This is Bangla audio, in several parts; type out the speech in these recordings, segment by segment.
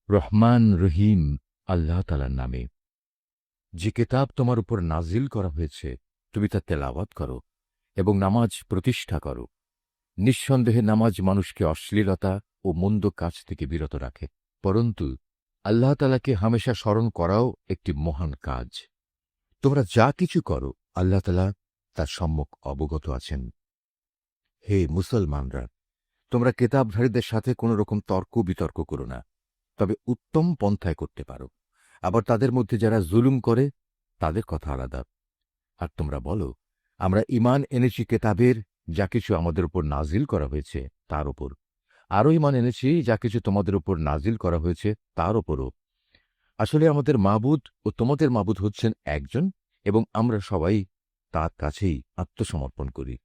রহমান রহিম আল্লাহ তাআলার নামে। যে কিতাব তোমার উপর নাজিল করা হয়েছে তুমি তা তেলাওয়াত করো এবং নামাজ প্রতিষ্ঠা করো। নিঃসন্দেহে নামাজ মানুষকে অশ্লীলতা ও মন্দ কাজ থেকে বিরত রাখে, পরন্তু আল্লাহ তাআলাকে হামেশা স্মরণ করাও একটি মহান কাজ। তোমরা যা কিছু করো আল্লাহ তাআলা তার সম্যক অবগত আছেন। হে মুসলমানরা, তোমরা কেতাবধারীদের সাথে কোন রকম তর্ক বিতর্ক করো না, তবে উত্তম পন্থায় করতে পারো। আবার তাদের মধ্যে যারা জুলুম করে তাদের কথা আলাদা। আর তোমরা বলো, আমরা ঈমান এনেছি কেতাবের যা কিছু আমাদের উপর নাজিল করা হয়েছে তার উপর, আরও ঈমান এনেছি যা কিছু তোমাদের উপর নাজিল করা হয়েছে তার উপরও। আসলে আমাদের মাবুদ ও তোমাদের মাবুদ হচ্ছেন একজন, এবং আমরা সবাই তার কাছেই আত্মসমর্পণ করি।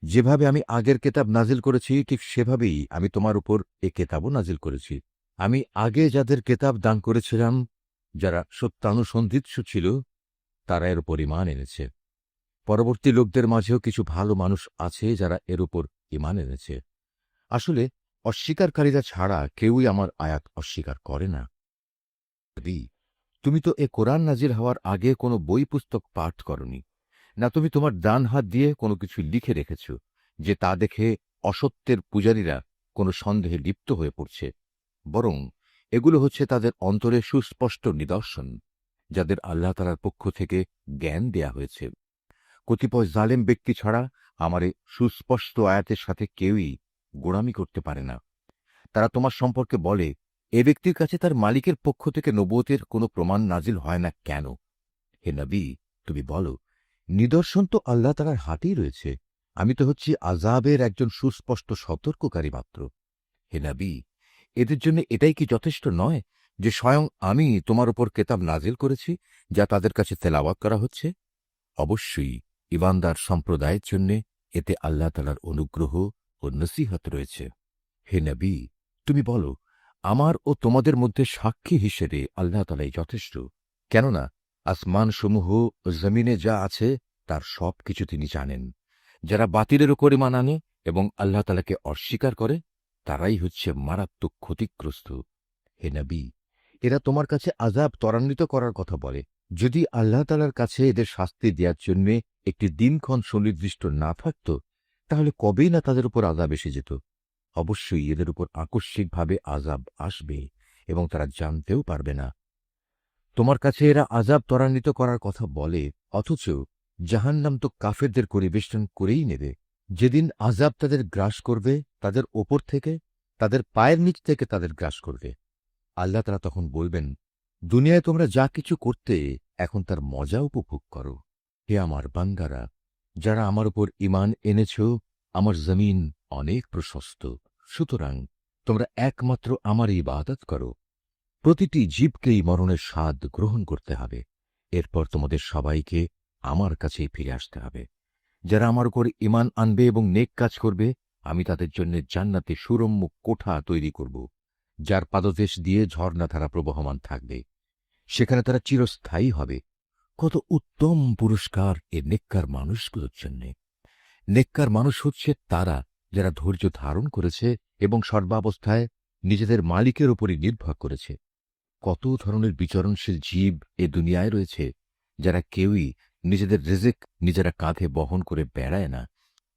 যেভাবে আমি আগের কেতাব নাজিল করেছি ঠিক সেভাবেই আমি তোমার উপর এ কেতাবও নাজিল করেছি। আমি আগে যাদের কেতাব দান করেছিলাম, যারা সত্যানুসন্ধিৎসু ছিল, তারা এর উপর ঈমান এনেছে। পরবর্তী লোকদের মাঝেও কিছু ভালো মানুষ আছে যারা এর উপর ঈমান এনেছে। আসলে অস্বীকারীরা ছাড়া কেউই আমার আয়াত অস্বীকার করে না। তুমি তো এ কোরআন নাজিল হওয়ার আগে কোনো বই পুস্তক পাঠ করনি, না তুমি তোমার ডান হাত দিয়ে কোনো কিছু লিখে রেখেছ যে তা দেখে অসত্যের পূজারীরা কোনো সন্দেহে লিপ্ত হয়ে পড়ছে। বরং এগুলো হচ্ছে তাদের অন্তরে সুস্পষ্ট নিদর্শন, যাদের আল্লাহ তাআলার পক্ষ থেকে জ্ঞান দেয়া হয়েছে। কতিপয় জালেম ব্যক্তি ছাড়া আমার এই সুস্পষ্ট আয়াতের সাথে কেউই গোঁড়ামি করতে পারে না। তারা তোমার সম্পর্কে বলে, এ ব্যক্তির কাছে তার মালিকের পক্ষ থেকে নবুয়তের কোনো প্রমাণ নাজিল হয় না কেন? হে নবী, তুমি বলো, নিদর্শন তো আল্লাহ তাআলার হাতেই রয়েছে। আমি তো হচ্ছি আযাবের একজন সুস্পষ্ট সতর্ককারী মাত্র। হে নবী, এদের জন্য এটাই কি যথেষ্ট নয় যে স্বয়ং আমি তোমার উপর কেতাব নাজিল করেছি যা তাদের কাছে তেলাওয়াত করা হচ্ছে? অবশ্যই ঈমানদার সম্প্রদায়ের জন্য এতে আল্লাহ তাআলার অনুগ্রহ ও নসিহত রয়েছে। হে নবী, তুমি বলো, আমার ও তোমাদের মধ্যে সাক্ষী হিসেবে আল্লাহ তাআলাই যথেষ্ট। কেননা আসমানসমূহ ও জমিনে যা আছে তার সব কিছু তিনি জানেন। যারা বাতিলের উপর ঈমান আনে এবং আল্লাহ তাআলাকে অস্বীকার করে, তারাই হচ্ছে মারাত্মক ক্ষতিগ্রস্ত। হে নবী, এরা তোমার কাছে আযাব ত্বরান্বিত করার কথা বলে। যদি আল্লাহ তাআলার কাছে এদের শাস্তি দেওয়ার জন্য একটি দিনক্ষণ সুনির্দিষ্ট না থাকত, তাহলে কবেই না তাদের উপর আযাব এসে যেত। অবশ্যই এদের উপর আকস্মিকভাবে আযাব আসবে এবং তারা জানতেও পারবে না। তোমার কাছে এরা আযাব ত্বরান্বিত করার কথা বলে, অথচ জাহান্নাম তো কাফেরদের পরিবেষ্টন করেই নেবে। যেদিন আযাব তাদের গ্রাস করবে, তাদের ওপর থেকে, তাদের পায়ের নিচ থেকে তাদের গ্রাস করবে। আল্লাহ তাআলা তখন বলবেন, দুনিয়ায় তোমরা যা কিছু করতে এখন তার মজা উপভোগ করো। হে আমার বান্দারা, যারা আমার উপর ঈমান এনেছ, আমার জমিন অনেক প্রশস্ত, সুতরাং তোমরা একমাত্র আমার ইবাদত করো। প্রতিটি জীবকেই মরণের স্বাদ গ্রহণ করতে হবে। এরপর তোমাদের সবাইকে আমার কাছেই ফিরে আসতে হবে। যারা আমার উপর ঈমান আনবে এবং নেক কাজ করবে, আমি তাদের জন্য জান্নাতে সুরম্য কোঠা তৈরি করব, যার পাদদেশ দিয়ে ঝর্ণাধারা প্রবহমান থাকবে। সেখানে তারা চিরস্থায়ী হবে। কত উত্তম পুরস্কার এ নেককার মানুষগুলোর জন্য! নেককার মানুষ হচ্ছে তারা যারা ধৈর্য ধারণ করেছে এবং সর্বাবস্থায় নিজেদের মালিকের উপরই নির্ভর করেছে। কত ধরনের বিচরণশীল জীব এ দুনিয়ায় রয়েছে, যারা কেউই নিজেদের রিজিক নিজেরা কাঁধে বহন করে বেড়ায় না।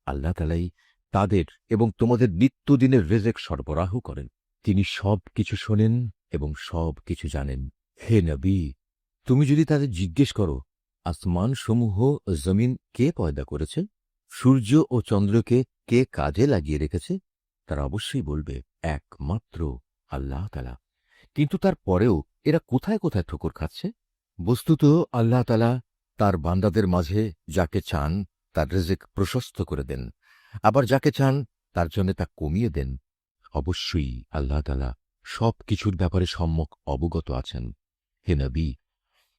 আল্লাহ তাআলাই তাদের এবং তোমাদের নিত্যদিনের রিজিক সরবরাহ করেন। তিনি সব কিছু শোনেন এবং সব কিছু জানেন। হে নবী, তুমি যদি তাদের জিজ্ঞেস করো, আসমান সমূহ ও জমিন কে পয়দা করেছে, সূর্য ও চন্দ্রকে কে কাজে লাগিয়ে রেখেছে, তারা অবশ্যই বলবে একমাত্র আল্লাহ তাআলা। কিন্তু তারপরেও এরা কোথায় কোথায় ঠোকর খাচ্ছে? বস্তুত আল্লাহ তাআলা তার বান্দাদের মাঝে যাকে চান তার রিজিক প্রশস্ত করে দেন, আবার যাকে চান তার জন্য তা কমিয়ে দেন। অবশ্যই আল্লাহ তাআলা সব কিছুর ব্যাপারে সম্যক অবগত আছেন। হে নবী,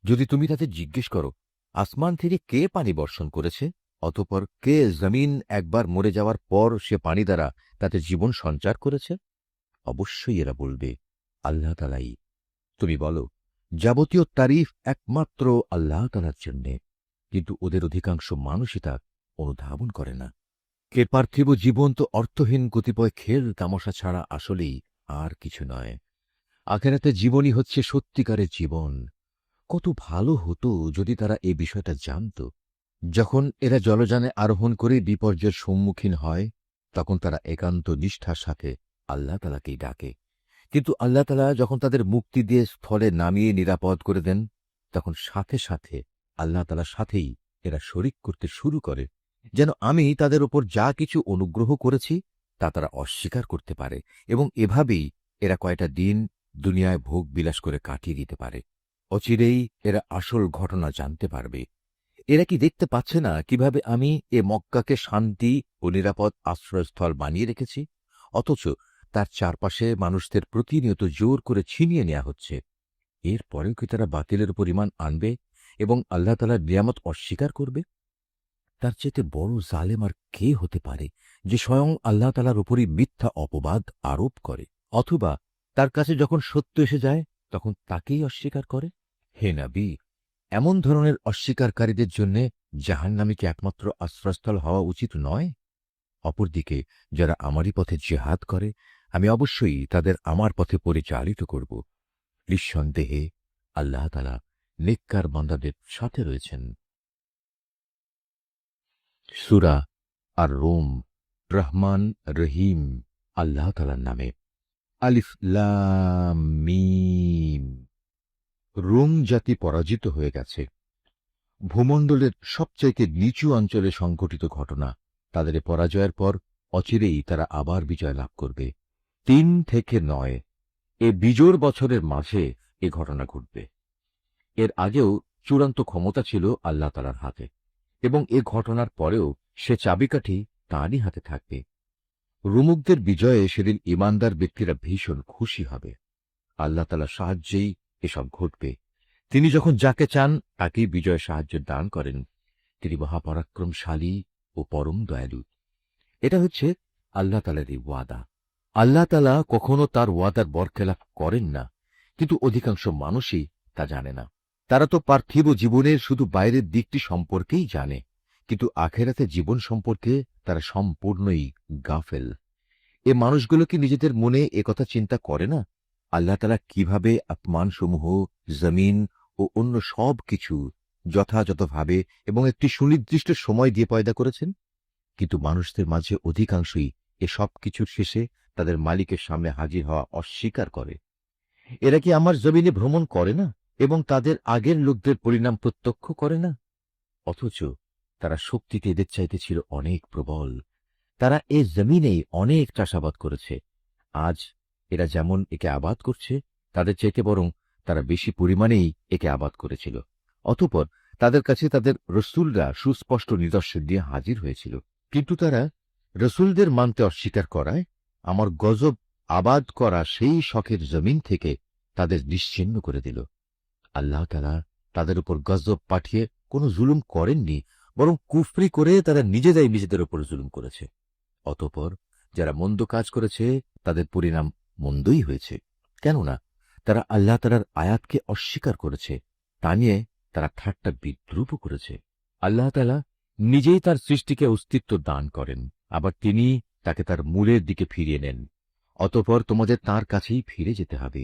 যদি তুমি তাদের জিজ্ঞেস করো, আসমান থেকে কে পানি বর্ষণ করেছে, অতঃপর কে জমিন একবার মরে যাওয়ার পর সে পানি দ্বারা তাতে জীবন সঞ্চার করেছে, অবশ্যই এরা বলবে আল্লাহ তাআলাই। তুমি বলো, যাবতীয় তারিফ একমাত্র আল্লাহ তাআলার জন্যে, কিন্তু ওদের অধিকাংশ মানুষই তা অনুধাবন করে না। কে পার্থিব জীবন তো অর্থহীন কতিপয় খেল তামাশা ছাড়া আসলেই আর কিছু নয়। আখেরাতে জীবনই হচ্ছে সত্যিকারের জীবন। কত ভালো হতো যদি তারা এই বিষয়টা জানত। যখন এরা জলযানে আরোহণ করে বিপর্যয়ের সম্মুখীন হয়, তখন তারা একান্ত নিষ্ঠার সাথে আল্লাহ তাআলাকেই ডাকে। কিন্তু আল্লাহ তাআলা যখন তাদের মুক্তি দিয়ে স্থলে নামিয়ে নিরাপদ করে দেন, তখন সাথে সাথে আল্লাহ তাআলার সাথেই এরা শরিক করতে শুরু করে, যেন আমি তাদের উপর যা কিছু অনুগ্রহ করেছি তা তারা অস্বীকার করতে পারে, এবং এভাবেই এরা কয়টা দিন দুনিয়ায় ভোগ বিলাস করে কাটিয়ে দিতে পারে। অচিরেই এরা আসল ঘটনা জানতে পারবে। এরা কি দেখতে পাচ্ছে না কিভাবে আমি এ মক্কাকে শান্তি ও নিরাপদ আশ্রয়স্থল বানিয়ে রেখেছি, অথচ তার চারপাশে মানুষদের প্রতিনিয়ত জোর করে ছিনিয়ে নেওয়া হচ্ছে? এরপরেও কি তারা বাতিলের উপর ঈমান আনবে এবং আল্লাহ তাআলার নিয়ামত অস্বীকার করবে? তার চেয়ে বড় জালেম আর কে হতে পারে, যে স্বয়ং আল্লাহ তাআলার উপরই মিথ্যা অপবাদ আরোপ করে, অথবা তার কাছে যখন সত্য এসে যায় তখন তাকেই অস্বীকার করে? হে নবী, এমন ধরনের অস্বীকারীদের জন্য জাহান্নামী কি একমাত্র আশ্রয়স্থল হওয়া উচিত নয়? অপরদিকে যারা আমারই পথে জিহাদ করে, আমি অবশ্যই তাদের আমার পথে পরিচালিত করব। নিঃসন্দেহে আল্লাহ তাআলা নেককার বান্দাদের সাথে রয়েছেন। সূরা আর রোম। রহমান রহিম আল্লাহ তাআলার নামে। আলিফ লাম মিম। রোম জাতি পরাজিত হয়ে গেছে। ভূমণ্ডলের সবচাইতে নিচু অঞ্চলে সংঘটিত ঘটনা। তাদের পরাজয়ের পর অচিরেই তারা আবার বিজয় লাভ করবে। ৩ থেকে ৯ এ বিজোড় বছরের মাঝে এ ঘটনা ঘটবে। এর আগেও চূড়ান্ত ক্ষমতা ছিল আল্লাহ তাআলার হাতে, এবং এ ঘটনার পরেও সে চাবিকাঠি তাঁরই হাতে থাকবে। রোমকদের বিজয়ে সেদিন ঈমানদার ব্যক্তিরা ভীষণ খুশি হবে। আল্লাহ তাআলার সাহায্যেই এসব ঘটবে। তিনি যখন যাকে চান তাকেই বিজয় সাহায্য দান করেন। তিনি মহাপরাক্রমশালী ও পরম দয়ালু। এটা হচ্ছে আল্লাহ তাআলারই ওয়াদা। আল্লাহ তাআলা কখনো তার ওয়াদার বরখেলাপ করেন না, কিন্তু অধিকাংশ মানুষই তা জানে না। তারা তো পার্থিব জীবনের শুধু বাইরের দিকটি সম্পর্কেই জানে, কিন্তু আখেরাতে জীবন সম্পর্কে তারা সম্পূর্ণই গাফেল। এ মানুষগুলো কি নিজেদের মনে একথা চিন্তা করে না আল্লাহ তাআলা কিভাবে আসমানসমূহ, জমিন ও অন্য সব কিছু যথাযথভাবে এবং একটি সুনির্দিষ্ট সময় দিয়ে পয়দা করেছেন? কিন্তু মানুষদের মাঝে অধিকাংশই এ সব কিছুর শেষে তাদের মালিকের সামনে হাজির হওয়া অস্বীকার করে। এরা কি আমার জমিনে ভ্রমণ করে না এবং তাদের আগের লোকদের পরিণাম প্রত্যক্ষ করে না? অথচ তারা শক্তিতে এদের চাইতে ছিল অনেক প্রবল। তারা এ জমিনেই অনেক চাষাবাদ করেছে। আজ এরা যেমন একে আবাদ করছে, তাদের চাইতে বরং তারা বেশি পরিমাণেই একে আবাদ করেছিল। অতঃপর তাদের কাছে তাদের রসুলরা সুস্পষ্ট নিদর্শন দিয়ে হাজির হয়েছিল, কিন্তু তারা রসুলদের মানতে অস্বীকার করায় আমার গজব আবাদ করা সেই শখের জমিন থেকে তাদের নিশ্চিহ্ন করে দিল। আল্লাহ তাআলা তাদের উপর গজব পাঠিয়ে কোনো জুলুম করেননি, বরং কুফরি করে তারা নিজেরাই নিজেদের উপর জুলুম করেছে। অতঃপর যারা মন্দ কাজ করেছে তাদের পরিণাম মন্দই হয়েছে, কেননা তারা আল্লাহ তাআলার আয়াতকে অস্বীকার করেছে। তা নিয়ে তারা ঠাট্টা বিদ্রূপ করেছে। আল্লাহ তাআলা নিজেই তার সৃষ্টিকে অস্তিত্ব দান করেন, আবার তিনি তাকে তার মূলের দিকে ফিরিয়ে নেন। অতঃপর তোমাদের তাঁর কাছেই ফিরে যেতে হবে।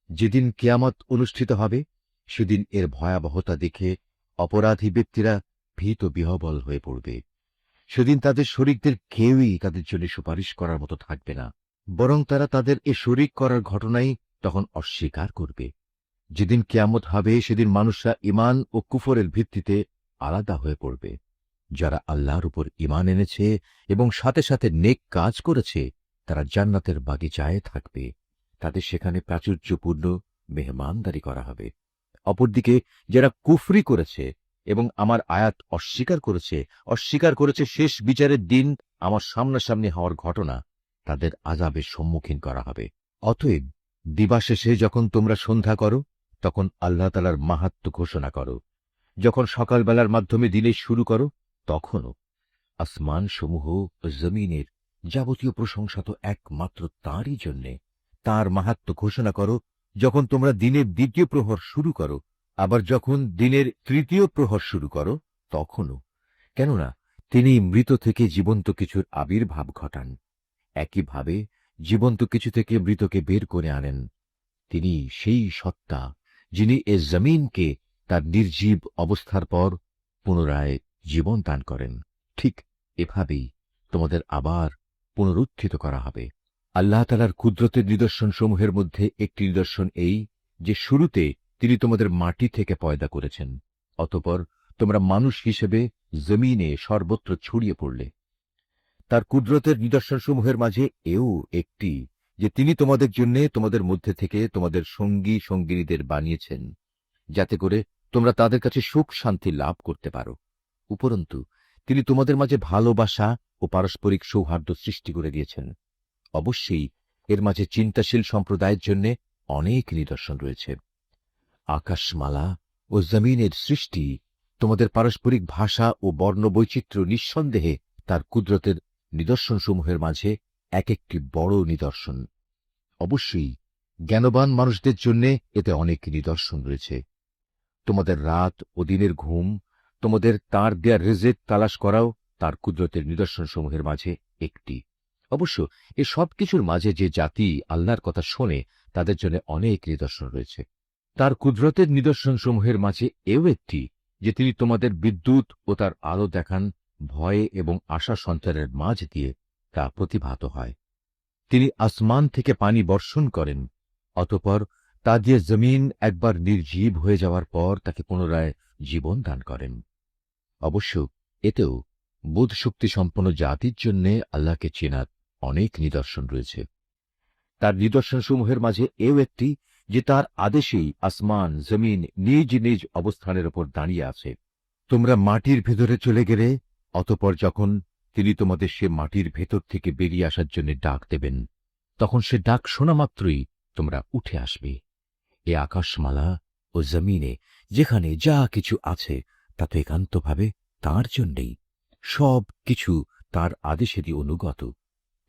যেদিন কিয়ামত অনুষ্ঠিত হবে, সেদিন এর ভয়াবহতা দেখে অপরাধী ব্যক্তিরা ভীত বিহ্বল হয়ে পড়বে। সেদিন তাদের শরীকদের কেউই তাদের জন্য সুপারিশ করার মতো থাকবে না, বরং তারা তাদের এ শরীক করার ঘটনাই তখন অস্বীকার করবে। যেদিন কিয়ামত হবে, সেদিন মানুষরা ঈমান ও কুফরের ভিত্তিতে আলাদা হয়ে পড়বে। যারা আল্লাহর উপর ঈমান এনেছে এবং সাথে সাথে নেক কাজ করেছে, তারা জান্নাতের বাগিচায় থাকবে। তাদের সেখানে প্রাচুর্যপূর্ণ মেহমানদারি করা হবে। অপরদিকে যারা কুফরি করেছে এবং আমার আয়াত অস্বীকার করেছে শেষ বিচারের দিন আমার সামনাসামনি হওয়ার ঘটনা, তাদের আযাবের সম্মুখীন করা হবে। অতএব দিবাশেষে যখন তোমরা সন্ধ্যা করো, তখন আল্লাহ তাআলার মাহাত্ম্য ঘোষণা করো। যখন সকালবেলার মাধ্যমে দিনে শুরু করো, তখনও। আসমান সমূহ ও জমিনের যাবতীয় প্রশংসা তো একমাত্র তাঁরই জন্যে। তাঁর মাহাত্ম্য ঘোষণা করো যখন তোমরা দিনের দ্বিতীয় প্রহর শুরু করো, আবার যখন দিনের তৃতীয় প্রহর শুরু করো তখনও। কেননা তিনি মৃত থেকে জীবন্ত কিছুর আবির্ভাব ঘটান, একইভাবে জীবন্ত কিছু থেকে মৃতকে বের করে আনেন। তিনি সেই সত্তা যিনি এ জমিনকে তার নির্জীব অবস্থার পর পুনরায় জীবন দান করেন। ঠিক এভাবেই তোমাদের আবার পুনরুত্থিত করা হবে। আল্লাহ তাআলার কুদরতের নিদর্শনসমূহের মধ্যে একটি নিদর্শন এই যে শুরুতে তিনি তোমাদের মাটি থেকে পয়দা করেছেন, অতঃপর তোমরা মানুষ হিসেবে জমিনে সর্বত্র ছড়িয়ে পড়লে। তার কুদরতের নিদর্শনসমূহের মাঝে এও একটি যে তিনি তোমাদের জন্য তোমাদের মধ্যে থেকে তোমাদের সঙ্গী সঙ্গিনীদের বানিয়েছেন, যাতে করে তোমরা তাদের কাছে সুখ শান্তি লাভ করতে পারো। উপরন্তু তিনি তোমাদের মাঝে ভালোবাসা ও পারস্পরিক সৌহার্দ্য সৃষ্টি করে দিয়েছেন। অবশ্যই এর মাঝে চিন্তাশীল সম্প্রদায়ের জন্য অনেক নিদর্শন রয়েছে। আকাশমালা ও জমিনের সৃষ্টি, তোমাদের পারস্পরিক ভাষা ও বর্ণবৈচিত্র্য নিঃসন্দেহে তার কুদরতের নিদর্শনসমূহের মাঝে এক একটি বড় নিদর্শন। অবশ্যই জ্ঞানবান মানুষদের জন্য এতে অনেক নিদর্শন রয়েছে। তোমাদের রাত ও দিনের ঘুম, তোমাদের তাঁর দেয়া রিজিক তালাশ করাও তার কুদরতের নিদর্শনসমূহের মাঝে একটি। অবশ্য এ সব কিছুর মাঝে যে জাতি আল্লাহর কথা শোনে তাদের জন্য অনেক নিদর্শন রয়েছে। তার কুদরতের নিদর্শনসমূহের মাঝে এও একটি যে তিনি তোমাদের বিদ্যুৎ ও তার আলো দেখান ভয়ে এবং আশা সঞ্চারের মাঝ দিয়ে তা প্রতিভাত হয়। তিনি আসমান থেকে পানি বর্ষণ করেন, অতঃপর তা দিয়ে জমিন একবার নির্জীব হয়ে যাওয়ার পর তাকে পুনরায় জীবন দান করেন। অবশ্য এতেও বোধশক্তি সম্পন্ন জাতির জন্য আল্লাহকে চেনার অনেক নিদর্শন রয়েছে। তার নিদর্শনসমূহের মাঝে এও একটি যে তার আদেশেই আসমান জমিন নিজ নিজ অবস্থানের উপর দাঁড়িয়ে আছে। তোমরা মাটির ভেতরে চলে গেলে, অতঃপর যখন তিনি তোমাদের সে মাটির ভেতর থেকে বেরিয়ে আসার জন্য ডাক দেবেন, তখন সে ডাক শোনা মাত্রই তোমরা উঠে আসবে। এ আকাশমালা ও জমিনে যেখানে যা কিছু আছে তা তো একান্তভাবে তাঁর জন্যেই, সব কিছু তার আদেশেরই অনুগত।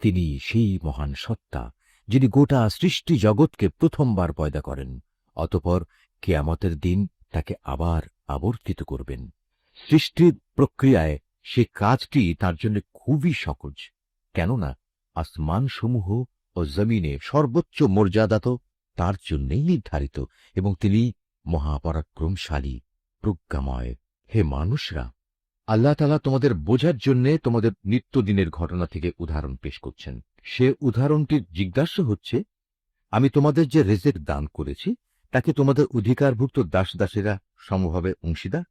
তিনি সেই মহান সত্তা যিনি গোটা সৃষ্টি জগৎকে প্রথমবার পয়দা করেন, অতঃপর কিয়ামতের দিন তাকে আবার আবর্তিত করবেন। সৃষ্টির প্রক্রিয়ায় সে কাজটি তার জন্য খুবই সহজ, কেননা আসমানসমূহ ও জমিনে সর্বোচ্চ মর্যাদা তো তার জন্যই নির্ধারিত, এবং তিনি মহাপরাক্রমশালী প্রজ্ঞাময়। হে মানুষরা, আল্লাহ তাআলা তোমাদের বোঝার জন্য তোমাদের নিত্যদিনের ঘটনা থেকে উদাহরণ পেশ করছেন। সে উদাহরণটি জিজ্ঞাসা হচ্ছে, আমি তোমাদের যে রিজিক দান করেছি তাকে তোমাদের অধিকারভুক্ত দাস দাসেরা সমভাবে অংশীদার,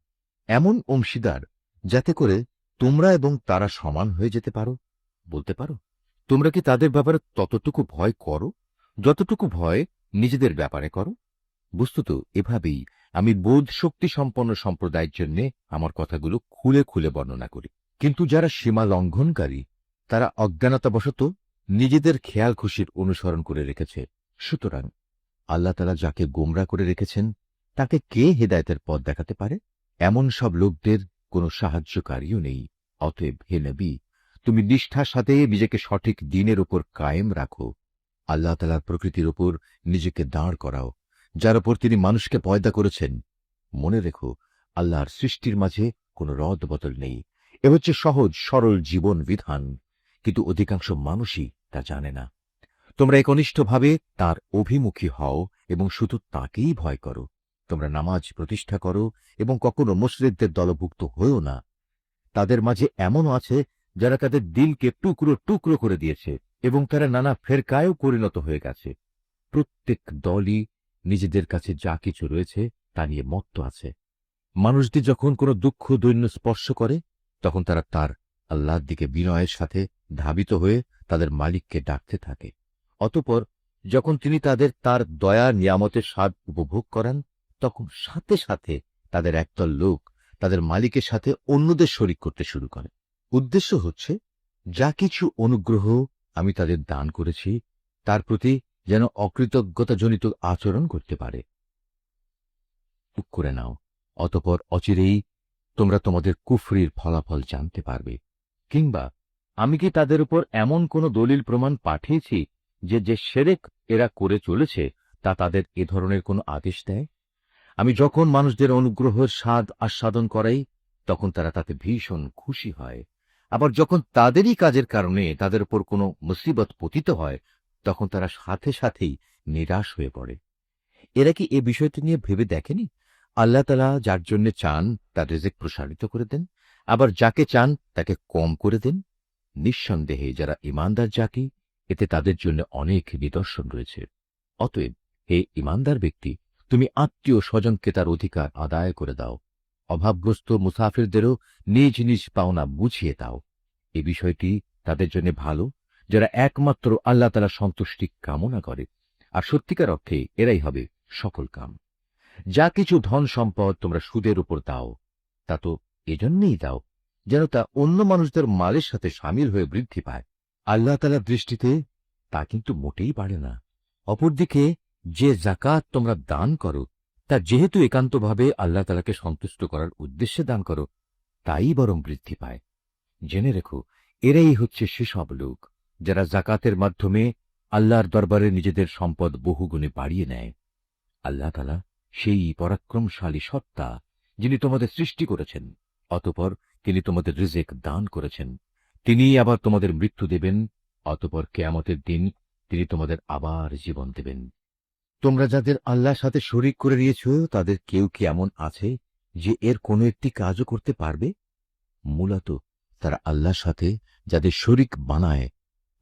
এমন অংশীদার যাতে করে তোমরা এবং তারা সমান হয়ে যেতে পারো। বলতে পারো, তোমরা কি তাদের ব্যাপারে ততটুকু ভয় করো যতটুকু ভয় নিজেদের ব্যাপারে করো? বস্তুত এভাবেই আমি বোধ শক্তি সম্পন্ন সম্প্রদায়ের জন্য আমার কথাগুলো খুলে খুলে বর্ণনা করি। কিন্তু যারা সীমা লঙ্ঘনকারী তারা অজ্ঞানতাবশত নিজেদের খেয়াল খুশির অনুসরণ করে রেখেছে। সুতরাং আল্লাহ তাআলা যাকে গোমরা করে রেখেছেন তাকে কে হেদায়েতের পথ দেখাতে পারে? এমন সব লোকদের কোনো সাহায্যকারীও নেই। অতএব হে নবী, তুমি নিষ্ঠার সাথে নিজেকে সঠিক দিনের উপর কায়েম রাখো। আল্লাহ তাআলার প্রকৃতির উপর নিজেকে দাঁড় করাও, যার উপর তিনি মানুষকে পয়দা করেছেন। মনে রেখো, আল্লাহর সৃষ্টির মাঝে কোনো রদ বদল নেই। এ হচ্ছে সহজ সরল জীবন বিধান, কিন্তু অধিকাংশ মানুষই তা জানে না। তোমরা একনিষ্ঠভাবে তার অভিমুখী হও এবং শুধু তাকেই ভয় করো। তোমরা নামাজ প্রতিষ্ঠা করো এবং কখনো মুশরিকদের দলভুক্ত হয়েও না। তাদের মাঝে এমনও আছে যারা তাদের দিলকে টুকরো টুকরো করে দিয়েছে এবং তারা নানা ফেরকায়ও পরিণত হয়ে গেছে। প্রত্যেক দলই নিজেদের কাছে যা কিছু রয়েছে তা নিয়ে মত্ত আছে। মানুষদের যখন কোনো দুঃখ দৈন্য স্পর্শ করে তখন তারা তার আল্লাহর দিকে বিনয়ের সাথে ধাবিত হয়ে তাদের মালিককে ডাকতে থাকে। অতঃপর যখন তিনি তাদের তার দয়া নিয়ামতের স্বাদ উপভোগ করান, তখন সাথে সাথে তাদের একদল লোক তাদের মালিকের সাথে অন্যদের শরিক করতে শুরু করে। উদ্দেশ্য হচ্ছে, যা কিছু অনুগ্রহ আমি তাদের দান করেছি তার প্রতি যেন অকৃতজ্ঞতাজনিত আচরণ করতে পারে। চুপ করে নাও, অতঃপর অচিরেই তোমরা তোমাদের কুফরির ফলাফল জানতে পারবে। কিংবা আমি কি তাদের উপর এমন কোন দলিল প্রমাণ পাঠিয়েছি যে যে শিরক এরা করে চলেছে তা তাদের এ ধরনের কোনো আদেশ দেয়? আমি যখন মানুষদের অনুগ্রহের স্বাদ আস্বাদন করাই তখন তারা তাতে ভীষণ খুশি হয়, আবার যখন তাদেরই কাজের কারণে তাদের উপর কোনো মুসিবত পতিত হয় তখন তারা সাথে সাথেই নিরাশ হয়ে পড়ে। এরা কি এ বিষয়টি নিয়ে ভেবে দেখেনি? আল্লাহ তাআলা যার জন্য চান তার রিজিক প্রসারিত করে দেন, আবার যাকে চান তাকে কম করে দেন। নিঃসন্দেহে যারা ঈমানদার জাতি, এতে তাদের জন্য অনেক নিদর্শন রয়েছে। অতএব হে ঈমানদার ব্যক্তি, তুমি আত্মীয় স্বজনকে তার অধিকার আদায় করে দাও। অভাবগ্রস্ত মুসাফিরদেরও নিজ নিজ পাওনা বুঝিয়ে দাও। এ বিষয়টি তাদের জন্য ভালো, যারা একমাত্র আল্লাহ তাআলার সন্তুষ্টি কামনা করে, আর সত্যিকার অর্থে এরাই হবে সফল কাম। যা কিছু ধন সম্পদ তোমরা সুদের উপর দাও, তা তো এজন্যই দাও যেন তা অন্য মানুষদের মালের সাথে সামিল হয়ে বৃদ্ধি পায়। আল্লাহ তাআলার দৃষ্টিতে তা কিন্তু মোটেই বাড়ে না। অপরদিকে যে যাকাত তোমরা দান করো, তা যেহেতু একান্তভাবে আল্লাহ তাআলাকে সন্তুষ্ট করার উদ্দেশ্যে দান করো, তাই বরং বৃদ্ধি পায়। জেনে রেখো, এরাই হচ্ছে সেসব লোক যারা যাকাতের মাধ্যমে আল্লাহর দরবারে নিজেদের সম্পদ বহুগুণে বাড়িয়ে নেয়। আল্লাহ তাআলা সেই পরাক্রমশালী সত্তা, যিনি তোমাদের সৃষ্টি করেছেন, অতঃপর তিনি তোমাদের রিজিক দান করেছেন। তিনিই আবার তোমাদের মৃত্যু দেবেন, অতঃপর কিয়ামতের দিন তিনি তোমাদের আবার জীবন দেবেন। তোমরা যাদের আল্লাহর সাথে শরীক করে নিয়েছ, তাদের কেউ কি এমন আছে যে এর কোনো একটি কাজও করতে পারবে? মূলত তারা আল্লাহর সাথে যাদের শরীক বানায়,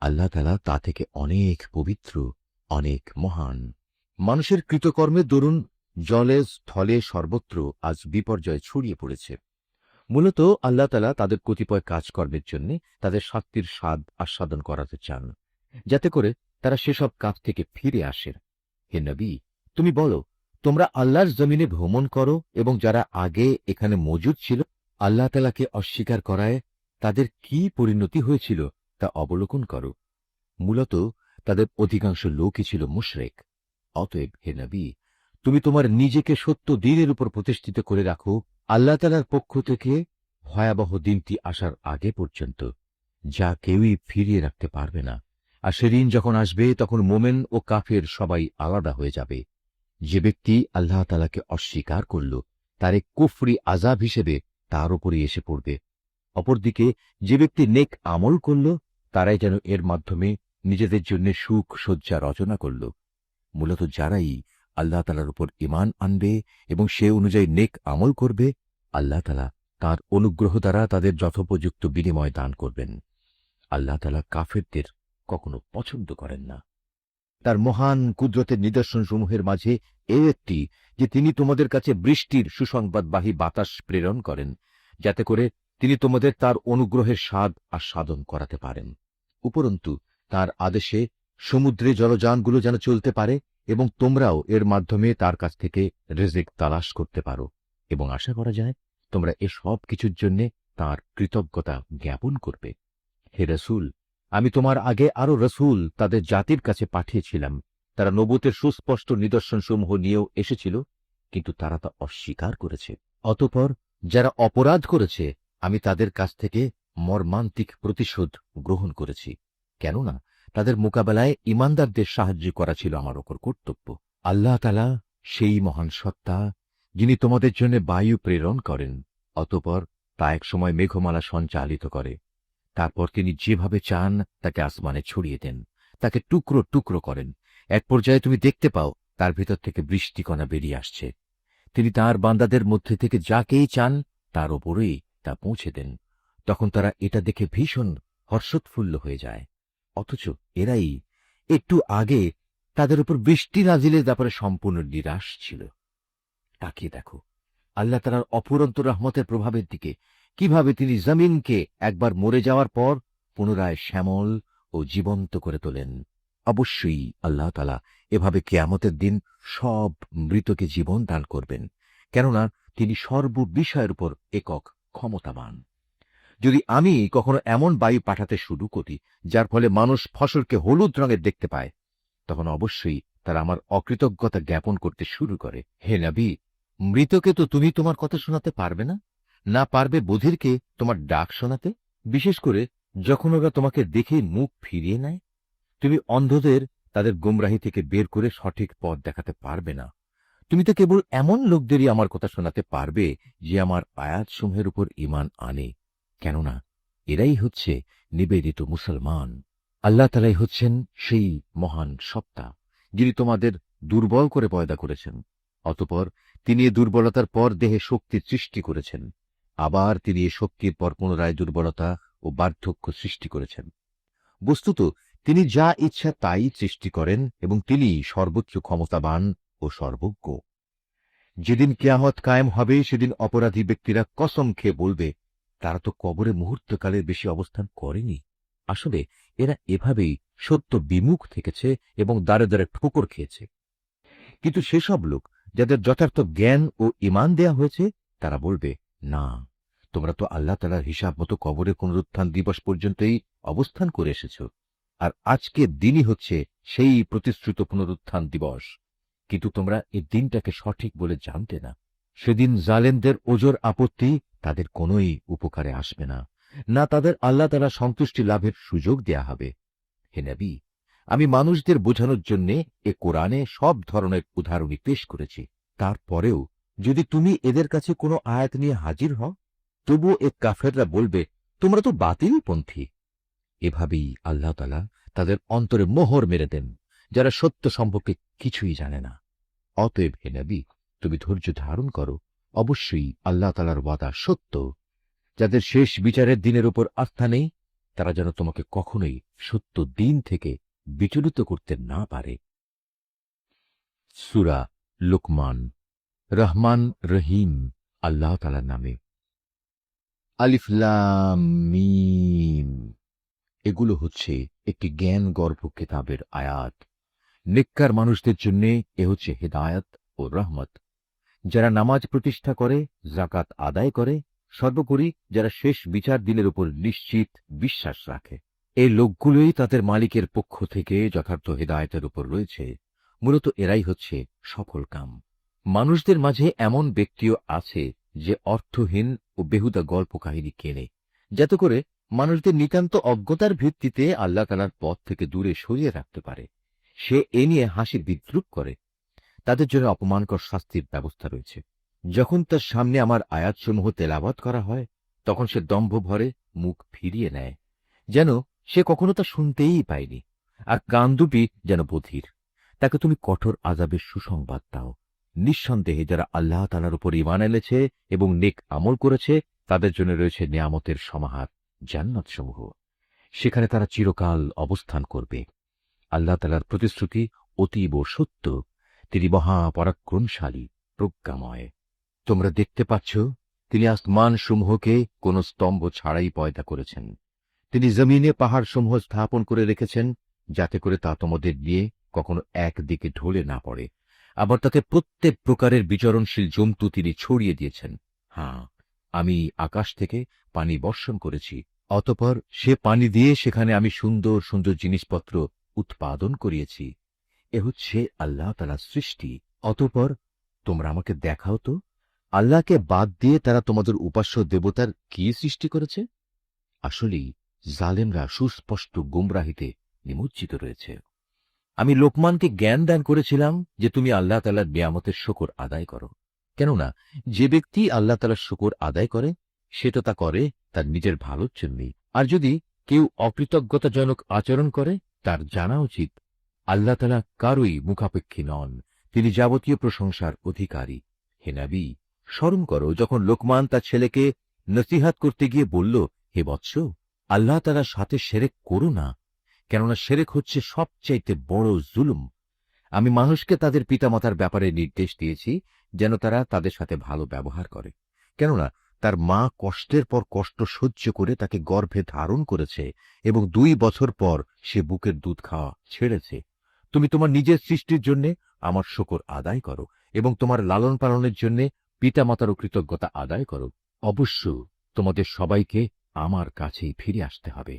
আল্লাহ তাআলা তা থেকে অনেক পবিত্র, অনেক মহান। মানুষের কৃতকর্মের দরুন জলে স্থলে সর্বত্র আজ বিপর্যয় ছড়িয়ে পড়েছে। মূলত আল্লাহ তাআলা তাদের কতিপয় কাজকর্মের জন্য তাদের শাস্তির স্বাদ আস্বাদন করাতে চান, যাতে করে তারা সেসব কাজ থেকে ফিরে আসে। হে নবী, তুমি বলো, তোমরা আল্লাহর জমিনে ভ্রমণ করো এবং যারা আগে এখানে মজুদ ছিল, আল্লাহ তাআলাকে অস্বীকার করায় তাদের কি পরিণতি হয়েছিল তা অবলোকন করো। মূলত তাদের অধিকাংশ লোকই ছিল মুশরিক। অতএব হে নবী, তুমি তোমার নিজেকে সত্য দ্বীনের উপর প্রতিষ্ঠিত করে রাখো আল্লাহ তাআলার পক্ষ থেকে ভয়াবহ দিনটি আসার আগে পর্যন্ত, যা কেউই ফিরিয়ে রাখতে পারবে না। আর সেদিন যখন আসবে, তখন মোমেন ও কাফের সবাই আলাদা হয়ে যাবে। যে ব্যক্তি আল্লাহ তাআলাকে অস্বীকার করল, তার এক কুফরি আযাব হিসেবে তার উপরই এসে পড়বে। অপরদিকে যে ব্যক্তি নেক আমল করল, তারাই যেন এর মাধ্যমে নিজেদের জন্য সুখ সজ্জা রচনা করল। মূলত যারাই আল্লাহ তাআলার উপর ঈমান আনবে এবং সে অনুযায়ী নেক আমল করবে, আল্লাহ তাআলা তাঁর অনুগ্রহ দ্বারা তাদের যথোপযুক্ত বিনিময় দান করবেন। আল্লাহ তাআলা কাফেরদের কখনো পছন্দ করেন না। তার মহান কুদরতের নিদর্শনসমূহের মাঝে এও একটি যে তিনি তোমাদের কাছে বৃষ্টির সুসংবাদবাহী বাতাস প্রেরণ করেন, যাতে করে তিনি তোমাদের তার অনুগ্রহের স্বাদ আস্বাদন করাতে পারেন। উপরন্তু তার আদেশে সমুদ্রে জলযানগুলো যেন চলতে পারে এবং তোমরাও এর মাধ্যমে তার কাছ থেকে রিজিক তালাশ করতে পারো, এবং আশা করা যায় তোমরা এ সব কিছুর জন্য তাঁর কৃতজ্ঞতা জ্ঞাপন করবে। হে রাসূল, আমি তোমার আগে আরো রাসূল তাদের জাতির কাছে পাঠিয়েছিলাম। তারা নবুতের সুস্পষ্ট নিদর্শনসমূহ নিয়েও এসেছিল, কিন্তু তারা তা অস্বীকার করেছে। অতঃপর যারা অপরাধ করেছে, আমি তাদের কাছ থেকে মর্মান্তিক প্রতিশোধ গ্রহণ করেছি, কেননা তাদের মোকাবেলায় ঈমানদারদের সাহায্য করা ছিল আমার ওপর কর্তব্য। আল্লাহ তাআলা সেই মহান সত্তা, যিনি তোমাদের জন্য বায়ু প্রেরণ করেন, অতঃপর তা এক সময় মেঘমালা সঞ্চালিত করে। তারপর তিনি যেভাবে চান তাকে আসমানে ছড়িয়ে দেন, তাকে টুকরো টুকরো করেন। এক পর্যায়ে তুমি দেখতে পাও তার ভিতর থেকে বৃষ্টিকণা বেরিয়ে আসছে। তিনি তাঁর বান্দাদের মধ্যে থেকে যাকেই চান তার ওপরেই তা পৌঁছে দেন। তখন তারা এটা দেখে ভীষণ হর্ষোৎফুল্ল হয়ে যায়। অথচ এরাই একটু আগে তাদের উপর বৃষ্টি নাজিলের ব্যাপারে সম্পূর্ণ নিরাশ ছিল। তাকিয়ে দেখো আল্লাহ তাআলার অফুরন্ত রহমতের প্রভাবের দিকে, কিভাবে তিনি জমিনকে একবার মরে যাওয়ার পর পুনরায় শ্যামল ও জীবন্ত করে তোলেন। অবশ্যই আল্লাহ তাআলা এভাবে কিয়ামতের দিন সব মৃতকে জীবন দান করবেন, কেননা তিনি সর্ববিষয়ের উপর একক ক্ষমতাবান। যদি আমি কখনো এমন বায়ু পাঠাতে শুরু করি যার ফলে মানুষ ফসলকে হলুদ রঙের দেখতে পায়, তখন অবশ্যই তারা আমার অকৃতজ্ঞতা জ্ঞাপন করতে শুরু করে। হে নবী, মৃতকে তো তুমি তোমার কথা শোনাতে পারবে না, না পারবে বধিরকে তোমার ডাক শোনাতে, বিশেষ করে যখন ওরা তোমাকে দেখে মুখ ফিরিয়ে নেয়। তুমি অন্ধদের তাদের গোমরাহি থেকে বের করে সঠিক পথ দেখাতে পারবে না। তুমি তো কেবল এমন লোকদেরই আমার কথা শোনাতে পারবে যে আমার আয়াতসমূহের উপর ঈমান আনে, কেননা এরাই হচ্ছে নিবেদিত মুসলমান। আল্লাহ তাআলাই হচ্ছেন সেই মহান সত্তা, যিনি তোমাদের দুর্বল করে পয়দা করেছেন। অতঃপর তিনি এ দুর্বলতার পর দেহে শক্তির সৃষ্টি করেছেন। আবার তিনি এ শক্তির পর পুনরায় দুর্বলতা ও বার্ধক্য সৃষ্টি করেছেন। বস্তুত তিনি যা ইচ্ছা তাই সৃষ্টি করেন এবং তিনি সর্বোচ্চ ক্ষমতাবান ও সর্বজ্ঞ। যেদিন কিয়ামত কায়েম হবে সেদিন অপরাধী ব্যক্তিরা কসম খেয়ে বলবে, তারা তো কবরে মুহূর্তকালের বেশি অবস্থান করেনি। আসলে এরা এভাবেই সত্য বিমুখ থেকেছে এবং দ্বারে দ্বারে ঠোকর খেয়েছে। কিন্তু সেসব লোক যাদের যথার্থ জ্ঞান ও ঈমান দেয়া হয়েছে, তারা বলবে, না, তোমরা তো আল্লাহ তাআলার হিসাব মতো কবরের পুনরুত্থান দিবস পর্যন্তই অবস্থান করে এসেছ, আর আজকের দিনই হচ্ছে সেই প্রতিশ্রুত পুনরুত্থান দিবস। কিন্তু তোমরা এই দিনটাকে সঠিক বলে জানতে না। সেদিন জালেমদের ওজর আপত্তি তাদের কোনোই উপকারে আসবে না, না তাদের আল্লাহ তাআলা সন্তুষ্টি লাভের সুযোগ দেয়া হবে। হে নবী, আমি মানুষদের বোঝানোর জন্য এ কোরআনে সব ধরনের উদাহরণই পেশ করেছি। তারপরেও যদি তুমি এদের কাছে কোনো আয়াত নিয়ে হাজির হও, তবুও এ কাফেররা বলবে, তোমরা তো বাতিলপন্থী। এভাবেই আল্লাহ তাআলা তাদের অন্তরে মোহর মেরে দেন, যারা সত্য সম্পর্কে কিছুই জানে না। অতএব হে নবী, তুমি ধৈর্য ধারণ করো। অবশ্যই আল্লাহ তাআলার ওয়াদা সত্য। যাদের শেষ বিচারের দিনের উপর আস্থা নেই, তারা যেন তোমাকে কখনোই সত্য দিন থেকে বিচলিত করতে না পারে। সূরা লুকমান। রহমান রহিম আল্লাহ তাআলার নামে। আলিফ লাম মিম। এগুলো হচ্ছে একটি জ্ঞান গর্ভ কিতাবের আয়াত। নেককার মানুষদের জন্য এ হচ্ছে হেদায়েত ও রহমত। যারা নামাজ প্রতিষ্ঠা করে, যাকাত আদায় করে, সর্বোপরি যারা শেষ বিচার দিনের উপর নিশ্চিত বিশ্বাস রাখে, এই লোকগুলোই তাদের মালিকের পক্ষ থেকে যথার্থ হেদায়েতের উপর রয়েছে। মূলত এরাই হচ্ছে সফল কাম। মানুষদের মাঝে এমন ব্যক্তিও আছে যে অর্থহীন ও বেহুদা গল্প কাহিনী কেনে, যাতে করে মানুষদের নিতান্ত অজ্ঞতার ভিত্তিতে আল্লাহ তাআলার পথ থেকে দূরে সরিয়ে রাখতে পারে। সে এ নিয়ে হাসি বিদ্রুপ করে। তাদের জন্য অপমানকর শাস্তির ব্যবস্থা রয়েছে। যখন তার সামনে আমার আয়াতসমূহ তেলাওয়াত করা হয়, তখন সে দম্ভ ভরে মুখ ফিরিয়ে নেয়, যেন সে কখনো তা শুনতেই পায়নি, আর কান দুটি যেন বধির। তাকে তুমি কঠোর আযাবের সুসংবাদ দাও। নিঃসন্দেহে যারা আল্লাহ তাআলার উপর ঈমান এনেছে এবং নেক আমল করেছে, তাদের জন্য রয়েছে নিয়ামতের সমাহার, জান্নাতসমূহ। সেখানে তারা চিরকাল অবস্থান করবে। আল্লাহ তাআলার প্রতিশ্রুতি অতীব সত্য। তিনি মহাপরাক্রমশালী, প্রজ্ঞাময়। তোমরা দেখতে পাচ্ছ, তিনি আসমান সমূহকে কোন স্তম্ভ ছাড়াই পয়দা করেছেন। তিনি জমিনে পাহাড়সমূহ স্থাপন করে রেখেছেন, যাতে করে তা তোমাদের নিয়ে কখনো একদিকে ঢলে না পড়ে। আবার তাতে প্রত্যেক প্রকারের বিচরণশীল জন্তু তিনি ছড়িয়ে দিয়েছেন। হ্যাঁ, আমি আকাশ থেকে পানি বর্ষণ করেছি, অতঃপর সে পানি দিয়ে সেখানে আমি সুন্দর সুন্দর জিনিসপত্র উৎপাদন করিয়েছি। এ হচ্ছে আল্লাহ তাআলার সৃষ্টি। অতঃপর তোমরা আমাকে দেখাও তো, আল্লাহকে বাদ দিয়ে তারা তোমাদের উপাস্য দেবতার কি সৃষ্টি করেছে? আসলেই জালেমরা সুস্পষ্ট গুমরাহিতে নিমজ্জিত রয়েছে। আমি লোকমানকে জ্ঞান দান করেছিলাম যে তুমি আল্লাহ তাআলার নিয়ামতের শুকর আদায় করো। কেননা যে ব্যক্তি আল্লাহ তাআলার শুকর আদায় করে, সে তো তা করে তার নিজের ভালোর জন্যই। আর যদি কেউ অকৃতজ্ঞতাজনক আচরণ করে, তার জানা উচিত আল্লাহ তাআলা কারোই মুখাপেক্ষী নন, তিনি যাবতীয় প্রশংসার অধিকারী। হে নবী, স্মরণ করো যখন লোকমান তার ছেলেকে নসিহাত করতে গিয়ে বলল, হে বৎস, আল্লাহ তাআলার সাথে শিরক করো না, কেননা শিরক হচ্ছে সবচাইতে বড় জুলুম। আমি মানুষকে তাদের পিতামাতার ব্যাপারে নির্দেশ দিয়েছি যেন তারা তাদের সাথে ভালো ব্যবহার করে, কেননা তার মা কষ্টের পর কষ্ট সহ্য করে তাকে গর্ভে ধারণ করেছে এবং 2 বছর পর সে বুকের দুধ খাওয়া ছেড়েছে। তুমি তোমার নিজের সৃষ্টির জন্য আমার শুকর আদায় করো এবং তোমার লালন পালনের জন্য পিতামাতারও কৃতজ্ঞতা আদায় করো। অবশ্য তোমাদের সবাইকে আমার কাছেই ফিরে আসতে হবে।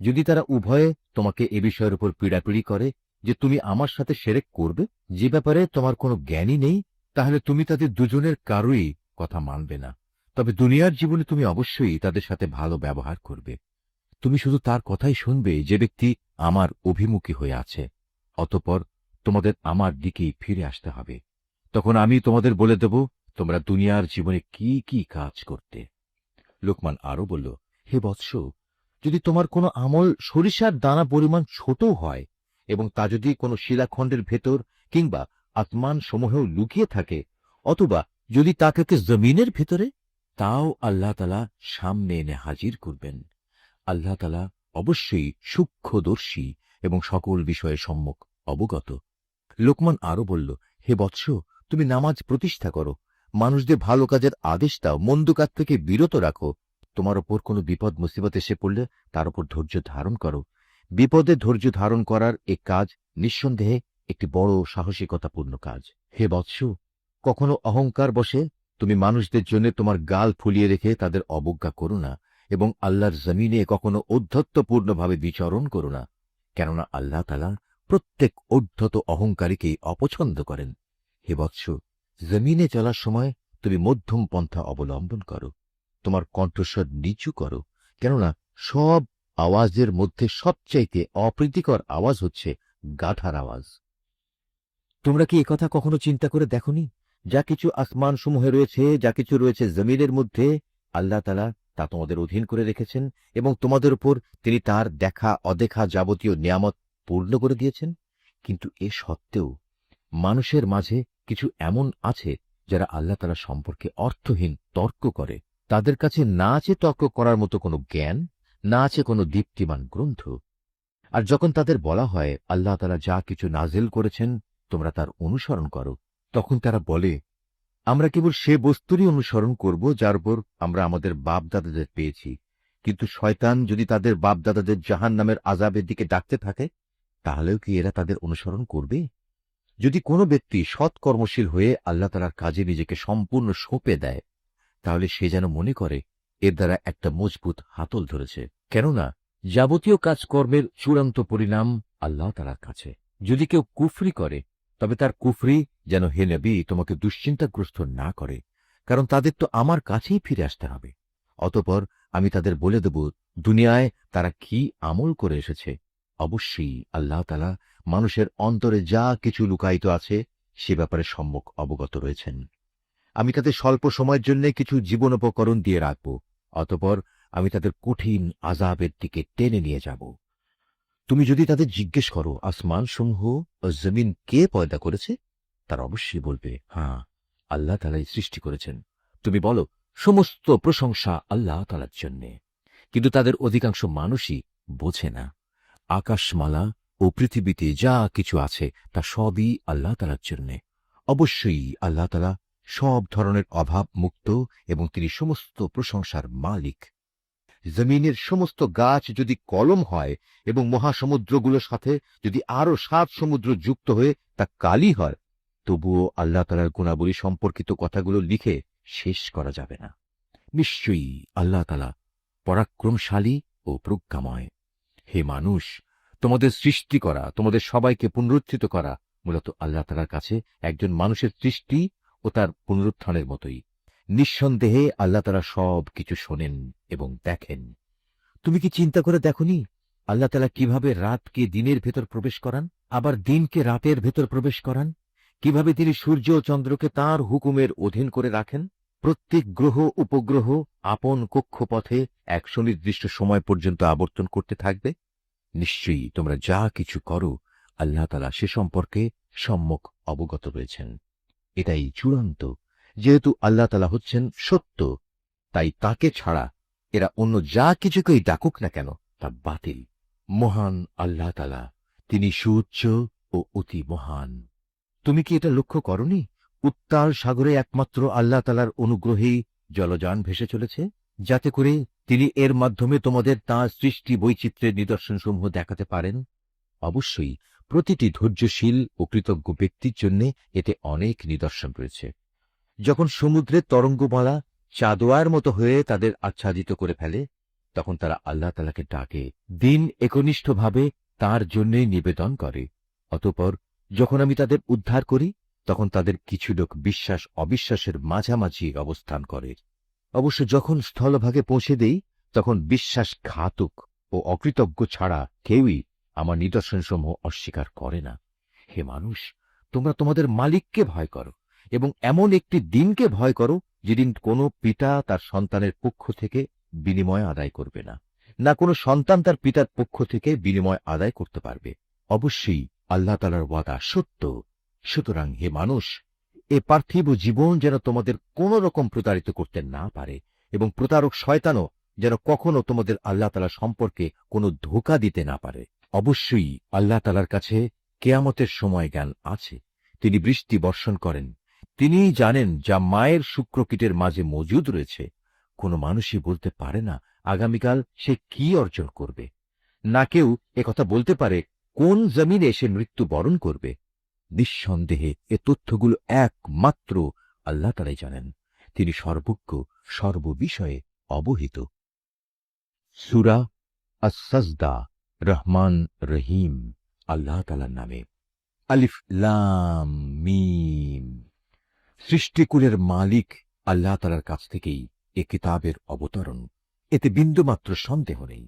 যদি তারা উভয়ে তোমাকে এ বিষয়ের উপর পীড়াপিড়ি করে যে তুমি আমার সাথে শিরক করবে, যে ব্যাপারে তোমার কোনো জ্ঞানই নেই, তাহলে তুমি তাদের দুজনের কারোই কথা মানবে না। তবে দুনিয়ার জীবনে তুমি অবশ্যই তাদের সাথে ভালো ব্যবহার করবে। তুমি শুধু তার কথাই শুনবে যে ব্যক্তি আমার অভিমুখী হয়ে আছে। অতঃপর তোমাদের আমার দিকেই ফিরে আসতে হবে। তখন আমি তোমাদের বলে দেব তোমরা দুনিয়ার জীবনে কি কি কাজ করতে। লোকমান আরো বলল, হে বৎস, যদি তোমার কোনো আমল সরিষার দানা পরিমাণ ছোট হয় এবং তা যদি কোনো শিলাখণ্ডের ভেতর কিংবা আসমান সমূহেও লুকিয়ে থাকে, অথবা যদি তাকে জমিনের ভিতরে, তাও আল্লাহ তাআলা সামনে এনে হাজির করবেন। আল্লাহ তাআলা অবশ্যই সূক্ষ্মদর্শী এবং সকল বিষয়ে সম্যক অবগত। লোকমান আরো বলল, হে বৎস, তুমি নামাজ প্রতিষ্ঠা করো, মানুষদের ভালো কাজের আদেশ দাও, মন্দ কাজ থেকে বিরত রাখো। তোমার ওপর কোনো বিপদ মুসিবত এসে পড়লে তার উপর ধৈর্য ধারণ করো। বিপদে ধৈর্য ধারণ করার এ কাজ নিঃসন্দেহে একটি বড় সাহসিকতাপূর্ণ কাজ। হে বৎস, কখনো অহংকার বশে তুমি মানুষদের জন্য তোমার গাল ফুলিয়ে রেখে তাদের অবজ্ঞা করো না, এবং আল্লাহর জমিনে কখনো ঔদ্ধত্যপূর্ণভাবে বিচরণ করো না, কেননা আল্লাহ তাআলা প্রত্যেক ঔদ্ধত অহংকারীকেই অপছন্দ করেন। হে বৎস, জমিনে চলার সময় তুমি মধ্যম পন্থা অবলম্বন করো, তোমার কণ্ঠস্বর নিচু করো, কেননা সব আওয়াজের মধ্যে সবচাইতে অপ্রীতিকর আওয়াজ হচ্ছে গাধার আওয়াজ। তোমরা কি একথা কখনো চিন্তা করে দেখনি? যা কিছু আসমান সমূহে রয়েছে, যা কিছু রয়েছে জমিনের মধ্যে, আল্লাহ তাআলা তা তোমাদের অধীন করে রেখেছেন, এবং তোমাদের উপর তিনি তার দেখা অদেখা যাবতীয় নিয়ামত পূর্ণ করে দিয়েছেন। কিন্তু এ সত্ত্বেও মানুষের মাঝে কিছু এমন আছে যারা আল্লাহ তাআলা সম্পর্কে অর্থহীন তর্ক করে। তাদের কাছে না আছে তর্ক করার মতো কোনো জ্ঞান, না আছে কোনো দীপ্তিমান গ্রন্থ। আর যখন তাদের বলা হয় আল্লাহ তাআলা যা কিছু নাজিল করেছেন তোমরা তার অনুসরণ করো, তখন তারা বলে, আমরা কেবল সে বস্তুরই অনুসরণ করব যার উপর আমরা আমাদের বাপ দাদাদের পেয়েছি। কিন্তু শয়তান যদি তাদের বাপ দাদাদের জাহান্নামের আযাবের দিকে ডাকতে থাকে, তাহলেও কি এরা তাদের অনুসরণ করবে? যদি কোনো ব্যক্তি সৎ কর্মশীল হয়ে আল্লাহ তাআলার কাজে নিজেকে সম্পূর্ণ সঁপে দেয়, তাহলে সে যেন মনে করে এর দ্বারা একটা মজবুত হাতল ধরেছে, কেননা যাবতীয় কাজকর্মের চূড়ান্ত পরিণাম আল্লাহ তাআলার কাছে। যদি কেউ কুফরি করে, তবে তার কুফরি যেন, হে নবী, তোমাকে দুশ্চিন্তাগ্রস্ত না করে, কারণ তাদের তো আমার কাছেই ফিরে আসতে হবে। অতঃপর আমি তাদের বলে দেব দুনিয়ায় তারা কি আমল করে এসেছে। অবশ্যই আল্লাহ তাআলা মানুষের অন্তরে যা কিছু লুকায়িত আছে সে ব্যাপারে সম্যক অবগত রয়েছেন। আমি তাদের স্বল্প সময়ের জন্য কিছু জীবনোপকরণ দিয়ে রাখব, অতঃপর আমি তাদের কঠিন আযাবের দিকে টেনে নিয়ে যাব। তুমি যদি তাদের জিজ্ঞেস করো আসমান সমূহ ও জমিন কে পয়দা করেছে, তারা অবশ্যই বলবে, হ্যাঁ, আল্লাহ তাআলাই সৃষ্টি করেছেন। তুমি বলো, সমস্ত প্রশংসা আল্লাহ তাআলার জন্যে। কিন্তু তাদের অধিকাংশ মানুষই বোঝে না। আকাশমালা ও পৃথিবীতে যা কিছু আছে তা সবই আল্লাহ তাআলার জন্যে। অবশ্যই আল্লাহ তাআলা সব ধরনের অভাব মুক্ত, এবং তিনি সমস্ত প্রশংসার মালিক। জমিনের সমস্ত গাছ যদি কলম হয় এবং মহাসমুদ্রগুলোর সাথে যদি আরো 7 সমুদ্র যুক্ত হয়ে তা কালি হয়, তবুও আল্লাহ তাআলার গুণাবলী সম্পর্কিত কথাগুলো লিখে শেষ করা যাবে না। নিশ্চয়ই আল্লাহ তাআলা পরাক্রমশালী ও প্রজ্ঞাময়। হে মানুষ, তোমাদের সৃষ্টি করা, তোমাদের সবাইকে পুনরুত্থিত করা মূলত আল্লাহ তাআলার কাছে একজন মানুষের সৃষ্টি ও তার পুনরুত্থানের মতোই। নিঃসন্দেহে আল্লাহ তাআলা সব কিছু শোনেন এবং দেখেন। তুমি কি চিন্তা করে দেখনি আল্লাহ তাআলা কিভাবে রাতকে দিনের ভেতর প্রবেশ করান, আবার দিনকে রাতের ভেতর প্রবেশ করান? কিভাবে তিনি সূর্য ও চন্দ্রকে তাঁর হুকুমের অধীন করে রাখেন? প্রত্যেক গ্রহ উপগ্রহ আপন কক্ষপথে এক সুনির্দিষ্ট সময় পর্যন্ত আবর্তন করতে থাকবে। নিশ্চয়ই তোমরা যা কিছু করো আল্লাহ তাআলা সে সম্পর্কে সম্যক অবগত রয়েছেন। এটাই চূড়ান্ত। যেহেতু আল্লাহ তাআলা হচ্ছেন সত্য, তাই তাকে ছাড়া এরা অন্য যা কিছুকেই ডাকুক না কেন তা বাতিল। মহান আল্লাহ তাআলা, তিনি সুউচ্চ ও অতি মহান। তুমি কি এটা লক্ষ্য করনি? উত্তাল সাগরে একমাত্র আল্লাহ তাআলার অনুগ্রহেই জলযান ভেসে চলেছে, যাতে করে তিনি এর মাধ্যমে তোমাদের তাঁর সৃষ্টি বৈচিত্র্যের নিদর্শনসমূহ দেখাতে পারেন। অবশ্যই প্রতিটি ধৈর্যশীল ও কৃতজ্ঞ ব্যক্তির জন্য এতে অনেক নিদর্শন রয়েছে। যখন সমুদ্রের তরঙ্গমালা চাঁদোয়ার মতো হয়ে তাদের আচ্ছাদিত করে ফেলে, তখন তারা আল্লাহ তাআলাকে ডাকে, দিন একনিষ্ঠভাবে তাঁর জন্যই নিবেদন করে। অতঃপর যখন আমি তাদের উদ্ধার করি, তখন তাদের কিছু লোক বিশ্বাস অবিশ্বাসের মাঝামাঝি অবস্থান করে। অবশ্য যখন স্থলভাগে পৌঁছে দেই, তখন বিশ্বাসঘাতক ও অকৃতজ্ঞ ছাড়া কেউই আমার নিদর্শনসমূহ অস্বীকার করে না। হে মানুষ, তোমরা তোমাদের মালিককে ভয় করো, এবং এমন একটি দিনকে ভয় করো যেদিন কোনো পিতা তার সন্তানের পক্ষ থেকে বিনিময় আদায় করবে না, না কোনো সন্তান তার পিতার পক্ষ থেকে বিনিময় আদায় করতে পারবে। অবশ্যই আল্লাহ তাআলার ওয়াদা সত্য, সুতরাং হে মানুষ, এ পার্থিব জীবন যেন তোমাদের কোন রকম প্রতারিত করতে না পারে, এবং প্রতারক শয়তানও যেন কখনো তোমাদের আল্লাহ তাআলা সম্পর্কে কোনো ধোঁকা দিতে না পারে। অবশ্যই আল্লাহ তাআলার কাছে কেয়ামতের সময় জ্ঞান আছে। তিনি বৃষ্টি বর্ষণ করেন। তিনিই জানেন যা মায়ের শুক্রকীটের মাঝে মজুদ রয়েছে। কোনো মানুষই বলতে পারে না আগামীকাল সে কি অর্জন করবে। না কেউ একথা বলতে পারে কোন জমিনে সে মৃত্যু বরণ করবে। নিঃসন্দেহে এ তথ্যগুলো একমাত্র আল্লাহ তাআলাই জানেন। তিনি সর্বজ্ঞ, সর্ববিষয়ে অবহিত। সূরা আস-সাজদা, রহমান রহিম। আল্লাহ তাআলার নামে। আলিফ লাম মিম। সৃষ্টিকুলের মালিক আল্লাহ তাআলার কাছ থেকেই এ কিতাবের অবতরণ, এতে বিন্দুমাত্র সন্দেহ নেই।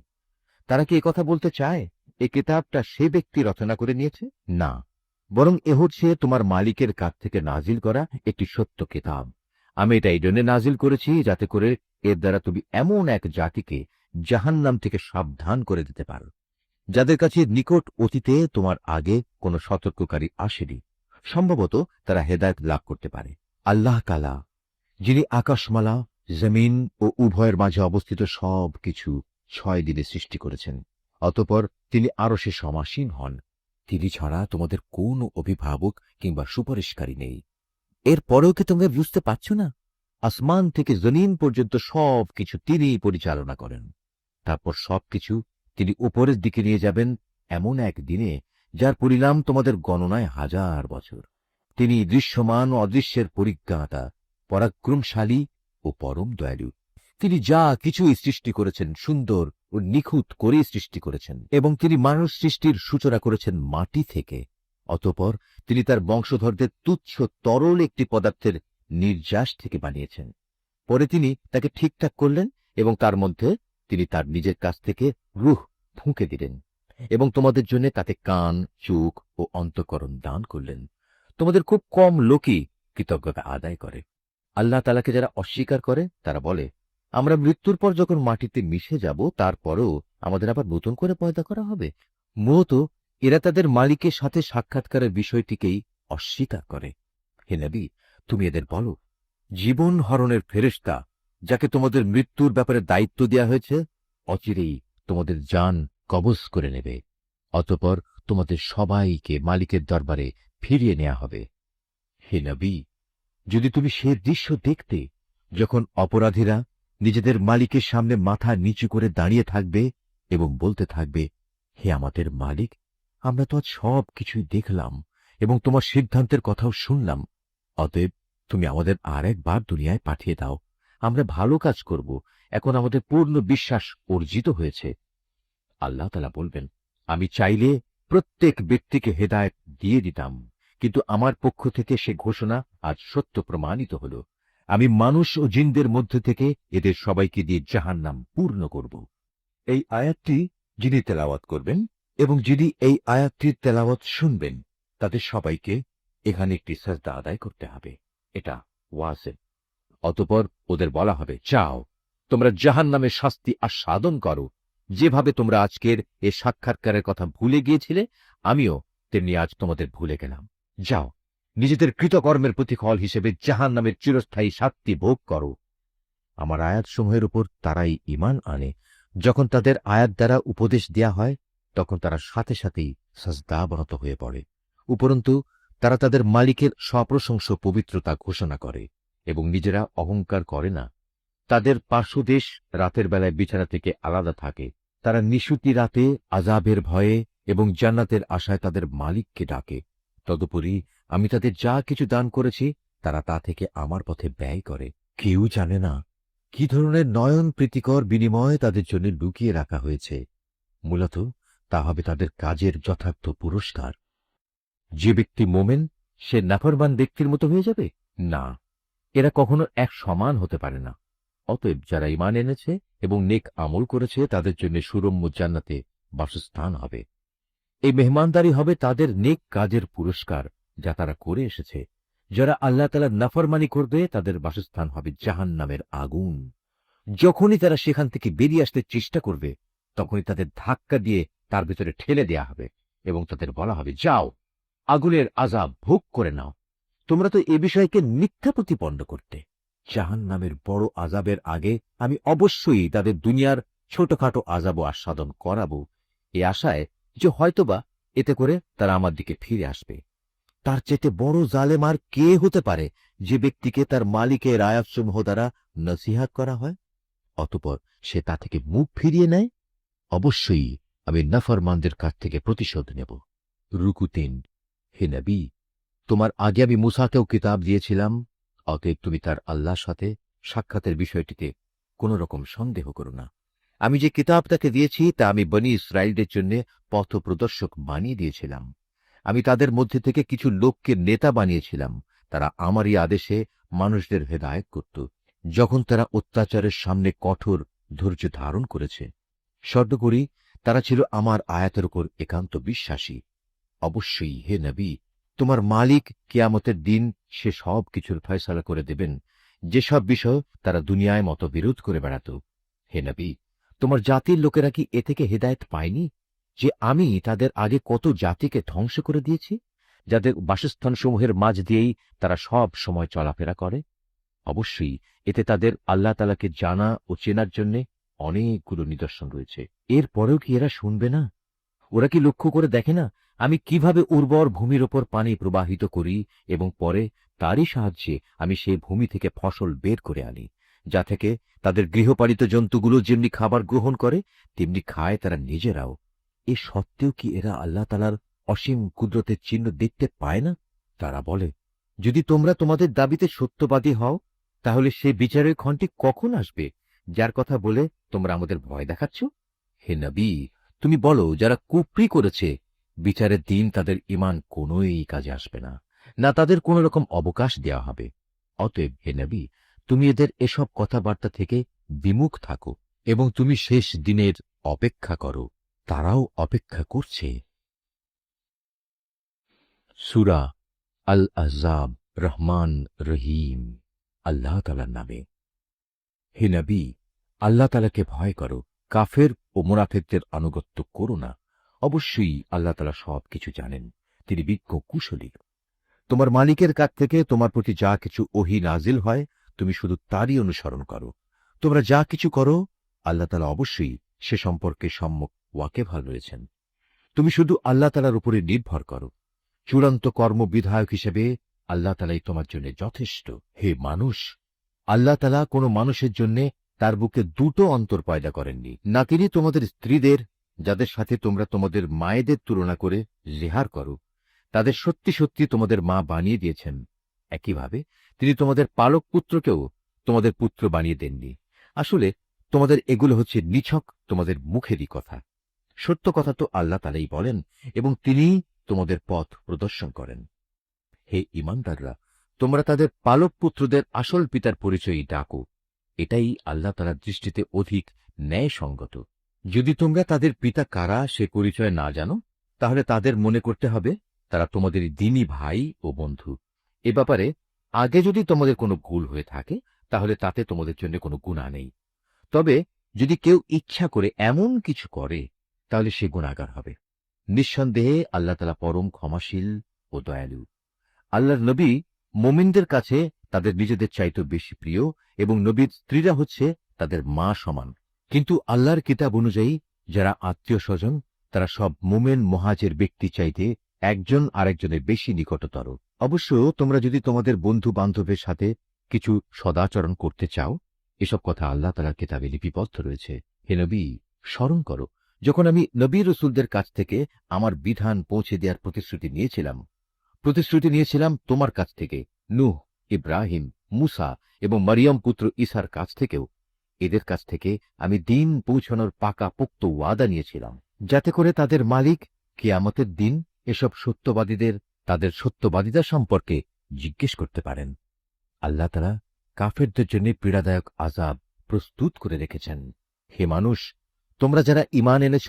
তারা কি একথা বলতে চায় এ কিতাবটা সে ব্যক্তি রচনা করে নিয়েছে? না, বরং এ হচ্ছে তোমার মালিকের কাছ থেকে নাজিল করা একটি সত্য কিতাব। আমি এটা এই জন্য নাজিল করেছি যাতে করে এর দ্বারা তুমি এমন এক জাতিকে জাহান্নাম থেকে সাবধান করে দিতে পারো, যাদের কাছে নিকট অতীতে তোমার আগে কোনো সতর্ককারী আসেনি। সম্ভবত তারা হেদায়েত লাভ করতে পারে। আল্লাহ তাআলা, যিনি আকাশমালা, জমিন ও উভয়ের মাঝে অবস্থিত সব কিছু 6 দিনে সৃষ্টি করেছেন, অতঃপর তিনি আরশে সমাসীন হন। তিনি ছাড়া তোমাদের কোন অভিভাবক কিংবা সুপারিশকারী নেই। এর পরেও কি তোমরা বুঝতে পারছ না? আসমান থেকে জমিন পর্যন্ত সব কিছু তিনিই পরিচালনা করেন। তারপর সবকিছু তিনি উপরের দিকে নিয়ে যাবেন এমন এক দিনে যার পরিণাম তোমাদের গণনায় 1000 বছর। তিনি দৃশ্যমান ও অদৃশ্যের পরিজ্ঞাতা, পরাক্রমশালী ও পরম দয়ালু। তিনি যা কিছুই সৃষ্টি করেছেন সুন্দর ও নিখুঁত করে সৃষ্টি করেছেন, এবং তিনি মানুষ সৃষ্টির সূচনা করেছেন মাটি থেকে। অতঃপর তিনি তার বংশধরদের তুচ্ছ তরল একটি পদার্থের নির্যাস থেকে বানিয়েছেন। পরে তিনি তাকে ঠিকঠাক করলেন এবং তার মধ্যে তিনি তার নিজের কাছ থেকে রূহ ফুঁকে দিলেন, এবং তোমাদের জন্য তাতে কান, চোখ ও অন্তঃকরণ দান করলেন। তোমাদের খুব কম লোকই কৃতজ্ঞতা আদায় করে। আল্লাহ তাআলাকে যারা অস্বীকার করে তারা বলে, আমরা মৃত্যুর পর যখন মাটিতে মিশে যাব তারপরেও আমাদের আবার নতুন করে পয়দা করা হবে। মূলত এরা তাদের মালিকের সাথে সাক্ষাৎকারের বিষয়টিকেই অস্বীকার করে। হে নবী, তুমি এদের বলো, জীবন হরণের ফেরেশতা যাকে তোমাদের মৃত্যুর ব্যাপারে দায়িত্ব দেওয়া হয়েছে অচিরেই তোমাদের জান কবজ করে নেবে। অতঃপর তোমাদের সবাইকে মালিকের দরবারে ফিরিয়ে নেওয়া হবে। হে নবী, যদি তুমি সে দৃশ্য দেখতে যখন অপরাধীরা নিজেদের মালিকের সামনে মাথা নিচু করে দাঁড়িয়ে থাকবে এবং বলতে থাকবে, হে আমাদের মালিক, আমরা তো আজ সব কিছুই দেখলাম এবং তোমার সিদ্ধান্তের কথাও শুনলাম। অতএব তুমি আমাদের আর একবার দুনিয়ায় পাঠিয়ে দাও। আমরা ভালো কাজ করব। এখন আমাদের পূর্ণ বিশ্বাস অর্জিত হয়েছে। আল্লাহ তাআলা বলবেন, আমি চাইলে প্রত্যেক ব্যক্তিকে হেদায়েত দিয়ে দিতাম, কিন্তু আমার পক্ষ থেকে সে ঘোষণা আজ সত্য প্রমাণিত হল। আমি মানুষ ও জিনদের মধ্য থেকে এদের সবাইকে দিয়ে জাহান্নাম পূর্ণ করব। এই আয়াতটি যিনি তেলাওয়াত করবেন এবং যিনি এই আয়াতটির তেলাওয়াত শুনবেন তাদের সবাইকে এখানে একটি সাজদা আদায় করতে হবে। এটা ওয়াজিব। অতঃপর ওদের বলা হবে, যাও, তোমরা জাহান্নামের শাস্তি আস্বাদন করো। যেভাবে তোমরা আজকের এ সাক্ষাৎকারের কথা ভুলে গিয়েছিলে, আমিও তেমনি আজ তোমাদের ভুলে গেলাম। যাও, নিজেদের কৃতকর্মের প্রতিফল হিসেবে জাহান্নামের চিরস্থায়ী শাস্তি ভোগ করো। আমার আয়াতসমূহের উপর তারাই ঈমান আনে। যখন তাদের আয়াত দ্বারা উপদেশ দেয়া হয় তখন তারা সাথে সাথেই সাজদাবনত হয়ে পড়ে। উপরন্তু তারা তাদের মালিকের সপ্রশংস পবিত্রতা ঘোষণা করে এবং নিজেরা অহংকার করে না। তাদের পার্শ্বদেশ রাতের বেলায় বিছানা থেকে আলাদা থাকে। তারা নিশুতি রাতে আযাবের ভয়ে এবং জান্নাতের আশায় তাদের মালিককে ডাকে। তদুপরি আমি তাদের যা কিছু দান করেছি তারা তা থেকে আমার পথে ব্যয় করে। কেউ জানে না কি ধরনের নয়ন প্রীতিকর বিনিময় তাদের জন্য লুকিয়ে রাখা হয়েছে। মূলত তা হবে তাদের কাজের যথার্থ পুরস্কার। যে ব্যক্তি মোমেন সে নাফরমান ব্যক্তির মতো হয়ে যাবে? না, এরা কখনো এক সমান হতে পারে না। অতএব যারা ঈমান এনেছে এবং নেক আমল করেছে তাদের জন্য সুরম্য জান্নাতে বাসস্থান হবে। এই মেহমানদারি হবে তাদের নেক কাজের পুরস্কার যা তারা করে এসেছে। যারা আল্লাহ তাআলার নাফরমানি করবে তাদের বাসস্থান হবে জাহান্নামের আগুন। যখনই তারা সেখান থেকে বেরিয়ে আসতে চেষ্টা করবে তখনই তাদের ধাক্কা দিয়ে তার ভিতরে ঠেলে দেয়া হবে এবং তাদের বলা হবে, যাও, আগুনের আযাব ভোগ করে নাও। তোমরা তো এ বিষয়কে মিথ্যা প্রতিপন্ন করতে। জাহান্নামের বড় আযাবের আগে আমি অবশ্যই তাদের দুনিয়ার ছোটখাটো আযাবও আস্বাদন করাবো, এ আশায় যে হয়তোবা এতে করে তারা আমার দিকে ফিরে আসবে। তার চেয়ে বড় জালেম আর কে হতে পারে, যে ব্যক্তিকে তার মালিকের আয়াতসমূহ দ্বারা নসিহাত করা হয়, অতঃপর সে তা থেকে মুখ ফিরিয়ে নেয়। অবশ্যই আমি নাফরমানদের কাছ থেকে প্রতিশোধ নেব। রুকু ৩। হে নবী, তোমার আগে আমি মূসাকেও কিতাব দিয়েছিলাম, অতএব তুমি তার আল্লাহর সাথে সাক্ষাতের বিষয়টিতে কোন রকম সন্দেহ করো না। আমি যে কিতাব তাকে দিয়েছি তা আমি বনী ইসরায়েলদের জন্য পথ প্রদর্শক বানিয়ে দিয়েছিলাম। আমি তাদের মধ্যে থেকে কিছু লোককে নেতা বানিয়েছিলাম, তারা আমারই আদেশে মানুষদের হেদায়েত করত, যখন তারা অত্যাচারের সামনে কঠোর ধৈর্য ধারণ করেছে। শর্ত করি, তারা ছিল আমার আয়াতের উপর একান্ত বিশ্বাসী। অবশ্যই হে নবী, তোমার মালিক কিয়ামতের দিন সে সব কিছুর ফয়সালা করে দেবেন, যেসব বিষয় তারা দুনিয়ায় মতবিরোধ করে বেড়াত। হে নবী, তোমার জাতির লোকেরা কি এ থেকে হেদায়েত পায়নি, যে আমি তাদের আগে কত জাতিকে ধ্বংস করে দিয়েছি, যাদের বাসস্থানসমূহের মাঝ দিয়েই তারা সব সময় চলাফেরা করে? অবশ্যই এতে তাদের আল্লাহ তাআলাকে জানা ও চেনার জন্য অনেকগুলো নিদর্শন রয়েছে। এর পরেও কি এরা শুনবে না? ওরা কি লক্ষ্য করে দেখে না আমি কিভাবে উর্বর ভূমির ওপর পানি প্রবাহিত করি এবং পরে তারই সাহায্যে আমি সেই ভূমি থেকে ফসল বের করে আনি, যা থেকে তাদের গৃহপালিত জন্তুগুলো যেমনি খাবার গ্রহণ করে তেমনি খায় তারা নিজেরাও। এ সত্ত্বেও কি এরা আল্লাহ তাআলার অসীম কুদরতের চিহ্ন দেখতে পায় না? তারা বলে, যদি তোমরা তোমাদের দাবিতে সত্যবাদী হও, তাহলে সে বিচারের ক্ষণটি কখন আসবে, যার কথা বলে তোমরা আমাদের ভয় দেখাচ্ছ? হে নবী, তুমি বলো, যারা কুফরি করেছে, বিচারের দিন তাদের ঈমান কোনই কাজে আসবে না, না তাদের কোন রকম অবকাশ দেওয়া হবে। অতএব হে নবী, তুমি এদের এসব কথাবার্তা থেকে বিমুখ থাকো এবং তুমি শেষ দিনের অপেক্ষা করো। তারাও অপেক্ষা করছে। সূরা আল আহজাব, রহমান রহিম। আল্লাহ তাআলার নামে। হে নবী, আল্লাহ তাআলাকে ভয় করো, কাফের ও মুনাফিকদের আনুগত্য করো না। অবশ্যই আল্লাহ তাআলা সবকিছু জানেন, তিনি বিজ্ঞ কুশলী। তোমার মালিকের কাছ থেকে তোমার প্রতি যা কিছু ওহী নাজিল হয়, তুমি শুধু তারই অনুসরণ করো। তোমরা যা কিছু করো, আল্লাহ তাআলা অবশ্যই সে সম্পর্কে সম্যক ওয়াকিবহাল রয়েছেন। তুমি শুধু আল্লাহ তাআলার উপরে নির্ভর করো। চূড়ান্ত কর্মবিধায়ক হিসেবে আল্লাহ তাআলাই তোমার জন্য যথেষ্ট। হে মানুষ, আল্লাহ তাআলা কোনো মানুষের জন্য তার বুকে দুটো অন্তর পয়দা করেননি। না তিনি তোমাদের স্ত্রীদের, যাদের সাথে তোমরা তোমাদের মায়েদের তুলনা করে জিহার করো, তাদের সত্যি সত্যি তোমাদের মা বানিয়ে দিয়েছেন। একইভাবে তিনি তোমাদের পালক পুত্রকেও তোমাদের পুত্র বানিয়ে দেননি। আসলে তোমাদের এগুলো হচ্ছে নিছক তোমাদের মুখেরই কথা। সত্য কথা তো আল্লাহ তাআলাই বলেন এবং তিনিই তোমাদের পথ প্রদর্শন করেন। হে ঈমানদাররা, তোমরা তাদের পালক পুত্রদের আসল পিতার পরিচয়ই ডাকো, এটাই আল্লাহ তাআলার দৃষ্টিতে অধিক ন্যায়সঙ্গত। যদি তোমরা তাদের পিতা কারা সে পরিচয় না জানো, তাহলে তাদের মনে করতে হবে তারা তোমাদের দ্বীনী ভাই ও বন্ধু। এ ব্যাপারে আগে যদি তোমাদের কোনো ভুল হয়ে থাকে, তাহলে তাতে তোমাদের জন্য কোনো গুনাহ নেই। তবে যদি কেউ ইচ্ছা করে এমন কিছু করে, তাহলে সে গুনাহগার হবে। নিঃসন্দেহে আল্লাহ তাআলা পরম ক্ষমাশীল ও দয়ালু। আল্লাহর নবী মুমিনদের কাছে তাদের নিজেদের চাইতেও বেশি প্রিয় এবং নবীর স্ত্রীরা হচ্ছে তাদের মা সমান। কিন্তু আল্লাহর কিতাব অনুযায়ী যারা আত্মীয় স্বজন, তারা সব মুমিন মুহাজির ব্যক্তি চাইতে একজন আরেকজনের বেশি নিকটতর। অবশ্য তোমরা যদি তোমাদের বন্ধু বান্ধবের সাথে কিছু সদাচরণ করতে চাও, এসব কথা আল্লাহ তাআলার কিতাবে লিপিবদ্ধ রয়েছে। হে নবী, স্মরণ করো, যখন আমি নবী রাসূলদের কাছ থেকে আমার বিধান পৌঁছে দেওয়ার প্রতিশ্রুতি নিয়েছিলাম তোমার কাছ থেকে, নূহ, ইব্রাহিম, মূসা এবং মরিয়ম পুত্র ঈসার কাছ থেকেও। এদের কাছ থেকে আমি দ্বীন পৌঁছানোর পাকা পোক্ত ওয়াদা নিয়েছিলাম, যাতে করে তাদের মালিক কিয়ামতের দিন এসব সত্যবাদীদের তাদের সত্যবাদিতা সম্পর্কে জিজ্ঞেস করতে পারেন। আল্লাহ তাআলা কাফেরদের জন্য পীড়াদায়ক আযাব প্রস্তুত করে রেখেছেন। হে মানুষ, তোমরা যারা ঈমান এনেছ,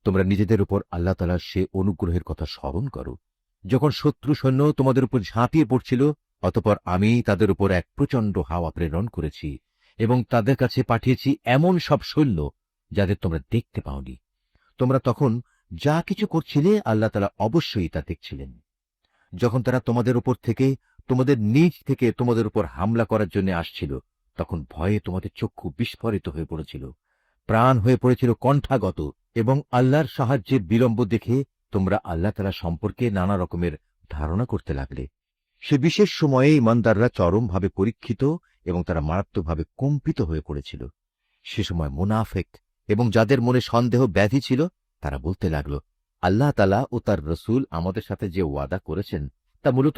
তোমরা নিজেদের উপর আল্লাহ তাআলার সে অনুগ্রহের কথা স্মরণ করো, যখন শত্রু সৈন্য তোমাদের উপর ঝাঁপিয়ে পড়ছিল, অতঃপর আমি তাদের উপর এক প্রচণ্ড হাওয়া প্রেরণ করেছি এবং তাদের কাছে পাঠিয়েছি এমন সব সৈন্য যাদের তোমরা দেখতে পাওনি। তোমরা তখন যা কিছু করছিলে, আল্লাহ তাআলা অবশ্যই তা দেখছিলেন। যখন তারা তোমাদের উপর থেকে, তোমাদের নিজ থেকে তোমাদের উপর হামলা করার জন্য আসছিল, তখন ভয়ে তোমাদের চক্ষু বিস্ফোরিত হয়ে পড়েছিল, প্রাণ হয়ে পড়েছিল কণ্ঠাগত, এবং আল্লাহর সাহায্যের বিলম্ব দেখে তোমরা আল্লাহ তাআলা সম্পর্কে নানা রকমের ধারণা করতে লাগলে। সে বিশেষ সময়ে ইমানদাররা চরমভাবে পরীক্ষিত এবং তারা মারাত্মকভাবে কম্পিত হয়ে পড়েছিল। সে সময় মুনাফেক এবং যাদের মনে সন্দেহ ব্যাধি ছিল, তারা বলতে লাগল, আল্লাহ তাআলা ও তার রসুল আমাদের সাথে যে ওয়াদা করেছেন তা মূলত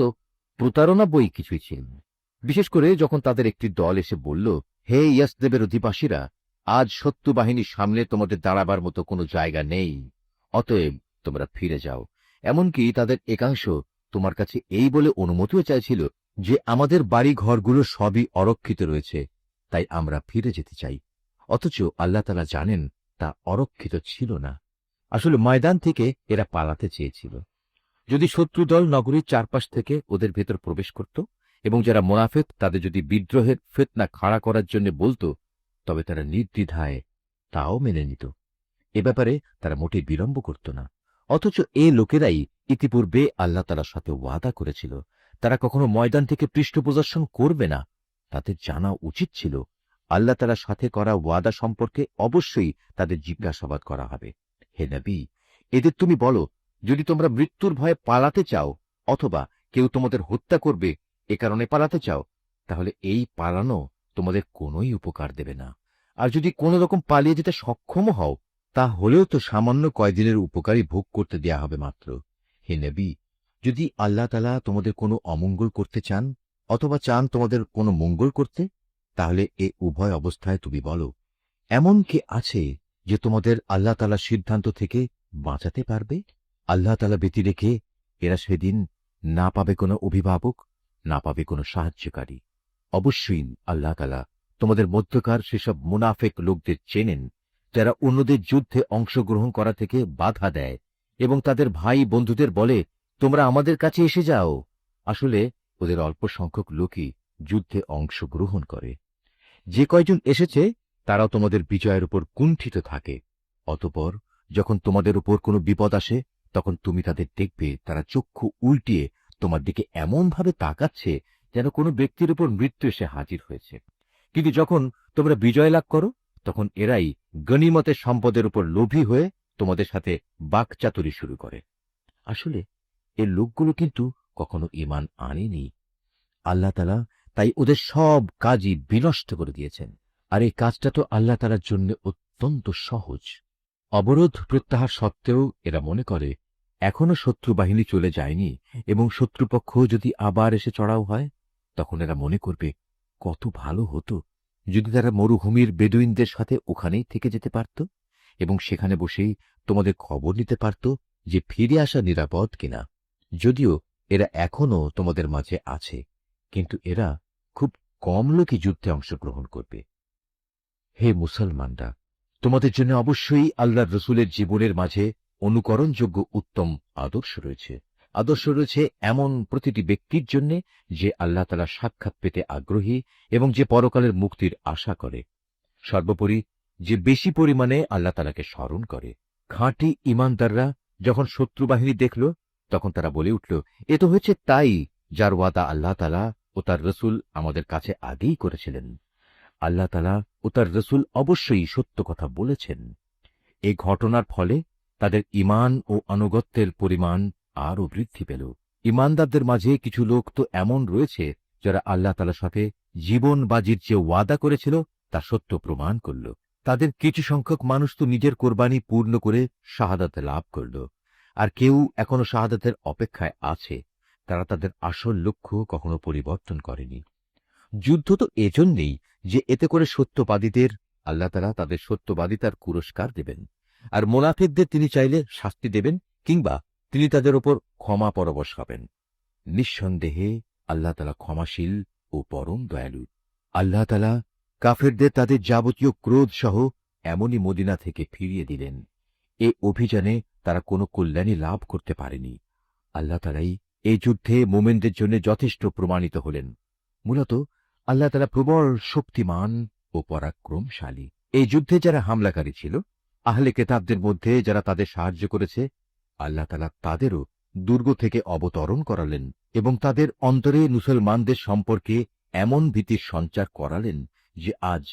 প্রতারণা বই কিছুই ছিল না। বিশেষ করে যখন তাদের একটি দল এসে বলল, হে ইয়াসদেবের অধিবাসীরা, আজ শত্রু বাহিনীর সামনে তোমাদের দাঁড়াবার মতো কোনো জায়গা নেই, অতএব তোমরা ফিরে যাও। এমনকি তাদের একাংশ তোমার কাছে এই বলে অনুমতিও চাইছিল যে আমাদের বাড়ি ঘরগুলো সবই অরক্ষিত রয়েছে, তাই আমরা ফিরে যেতে চাই। অথচ আল্লাহ তাআলা জানেন তা অরক্ষিত ছিল না। আসলে ময়দান থেকে এরা পালাতে চেয়েছিল। যদি শত্রু দল নগরীর চারপাশ থেকে ওদের ভেতর প্রবেশ করত এবং যারা মুনাফিক তাদের যদি বিদ্রোহের ফিতনা খাড়া করার জন্য বলতো, তবে তারা নির্দ্বিধায় তাও মেনে নিত। এ ব্যাপারে তারা মোটেই বিলম্ব করত না। অথচ এ লোকেরাই ইতিপূর্বে আল্লাহ তাআলার সাথে ওয়াদা করেছিল তারা কখনো ময়দান থেকে পৃষ্ঠপ্রদর্শন করবে না। তাদের জানা উচিত ছিল আল্লাহ তাআলার সাথে করা ওয়াদা সম্পর্কে অবশ্যই তাদের জিজ্ঞাসাবাদ করা হবে। হে নবী, এদের তুমি বলো, যদি তোমরা মৃত্যুর ভয়ে পালাতে চাও অথবা কেউ তোমাদের হত্যা করবে এ কারণে পালাতে চাও, তাহলে এই পালানো তোমাদের কোনোই উপকার দেবে না। আর যদি কোনো রকম পালিয়ে যেতে সক্ষম হও, তা হলেও তো সামান্য কয়দিনের উপকারই ভোগ করতে দেয়া হবে মাত্র। হে নবী, যদি আল্লাহ তাআলা তোমাদের কোনো অমঙ্গল করতে চান অথবা চান তোমাদের কোনো মঙ্গল করতে, তাহলে এ উভয় অবস্থায় তুমি বলো, এমন কে আছে যে তোমাদের আল্লাহ তাআলার সিদ্ধান্ত থেকে বাঁচাতে পারবে? আল্লাহ তাআলা ব্যতী রেখে এরা সেদিন না পাবে কোনো অভিভাবক, না পাবে কোনো সাহায্যকারী। অবশ্যই আল্লাহ তাআলা তোমাদের মধ্যকার সেসব মুনাফেক লোকদের চেনেন, যারা অন্যদের যুদ্ধে অংশগ্রহণ করা থেকে বাধা দেয় এবং তাদের ভাই বন্ধুদের বলে, তোমরা আমাদের কাছে এসে যাও। আসলে ওদের অল্প সংখ্যক লোকই যুদ্ধে অংশগ্রহণ করে। যে কয়জন এসেছে তারাও তোমাদের বিজয়ের উপর কুণ্ঠিত থাকে। অতঃপর যখন তোমাদের উপর কোনো বিপদ আসে, তখন তুমি তাদের দেখবে তারা চক্ষু উল্টিয়ে তোমার দিকে এমনভাবে তাকাচ্ছে যেন কোনো ব্যক্তির উপর মৃত্যু এসে হাজির হয়েছে। কিন্তু যখন তোমরা বিজয় লাভ করো, তখন এরাই গনিমতের সম্পদের উপর লোভী হয়ে তোমাদের সাথে বাকচাতুরি শুরু করে। আসলে এই লোকগুলো কিন্তু কখনো ঈমান আনেনি। আল্লাহ তাআলা তাই ওদের সব কাজই বিনষ্ট করে দিয়েছেন। আর এই কাজটা তো আল্লাহ তাআলার জন্য অত্যন্ত সহজ। অবরোধ প্রত্যাহার সত্ত্বেও এরা মনে করে এখনো শত্রু বাহিনী চলে যায়নি এবং শত্রুপক্ষ যদি আবার এসে চড়াও হয়, তখন এরা মনে করবে কত ভালো হতো যদি তারা মরুভূমির বেদুইনদের সাথে ওখানেই থেকে যেতে পারত এবং সেখানে বসেই তোমাদের খবর নিতে পারত যে ফিরে আসা নিরাপদ কিনা। যদিও এরা এখনো তোমাদের মাঝে আছে, কিন্তু এরা খুব কম লোকই যুদ্ধে অংশগ্রহণ করবে। হে মুসলমানরা, তোমাদের জন্য অবশ্যই আল্লাহর রসুলের জীবনের মাঝে অনুকরণযোগ্য উত্তম আদর্শ রয়েছে। আদর্শ রয়েছে এমন প্রতিটি ব্যক্তির জন্য যে আল্লাহ তাআলার সাক্ষাৎ পেতে আগ্রহী এবং যে পরকালের মুক্তির আশা করে। সর্বোপরি যে বেশি পরিমাণে আল্লাহ তাআলাকে স্মরণ করে। খাঁটি ঈমানদাররা যখন শত্রু বাহিনী দেখল, তখন তারা বলে উঠল, এ তো হচ্ছে তাই যার ওয়াদা আল্লাহ তাআলা ও তার রসুল আমাদের কাছে আগেই করেছিলেন। আল্লাহ তাআলা ও তার রসুল অবশ্যই সত্য কথা বলেছেন। এই ঘটনার ফলে তাদের ঈমান ও আনুগত্যের পরিমাণ আরও বৃদ্ধি পেল। ঈমানদারদের মাঝে কিছু লোক তো এমন রয়েছে যারা আল্লাহ তাআলার সাথে জীবন বাজির যে ওয়াদা করেছিল তা সত্য প্রমাণ করল। তাদের কিছু সংখ্যক মানুষ তো নিজের কোরবানি পূর্ণ করে শাহাদাত লাভ করল, আর কেউ এখনো শাহাদাতের অপেক্ষায় আছে। তারা তাদের আসল লক্ষ্য কখনো পরিবর্তন করেনি। যুদ্ধ তো এজন্যেই যে এতে করে সত্যবাদীদের আল্লাহ তাআলা তাদের সত্যবাদিতার পুরস্কার দেবেন, আর মুনাফিকদের তিনি চাইলে শাস্তি দেবেন কিংবা তিনি তাদের উপর ক্ষমা পরবশ হবেন। নিঃসন্দেহে আল্লাহ তাআলা ক্ষমাশীল ও পরম দয়ালু। আল্লাহ তাআলা কাফেরদের তাদের যাবতীয় ক্রোধ সহ এমনই মদিনা থেকে ফিরিয়ে দিলেন। এ অভিযানে তারা কোনো কল্যাণী লাভ করতে পারেনি। আল্লাহ তাআলাই এই যুদ্ধে মুমিনদের জন্য যথেষ্ট প্রমাণিত হলেন। মূলত আল্লাহ তাআলা প্রবল শক্তিমান ও পরাক্রমশালী। এই যুদ্ধে যারা হামলাকারী ছিল, আহলে কেতাবদের মধ্যে যারা তাদের সাহায্য করেছে, আল্লাহ তাআলা তাদেরও দুর্গ থেকে অবতরণ করালেন এবং তাদের অন্তরে মুসলমানদের সম্পর্কে এমন ভীতির সঞ্চার করালেন যে আজ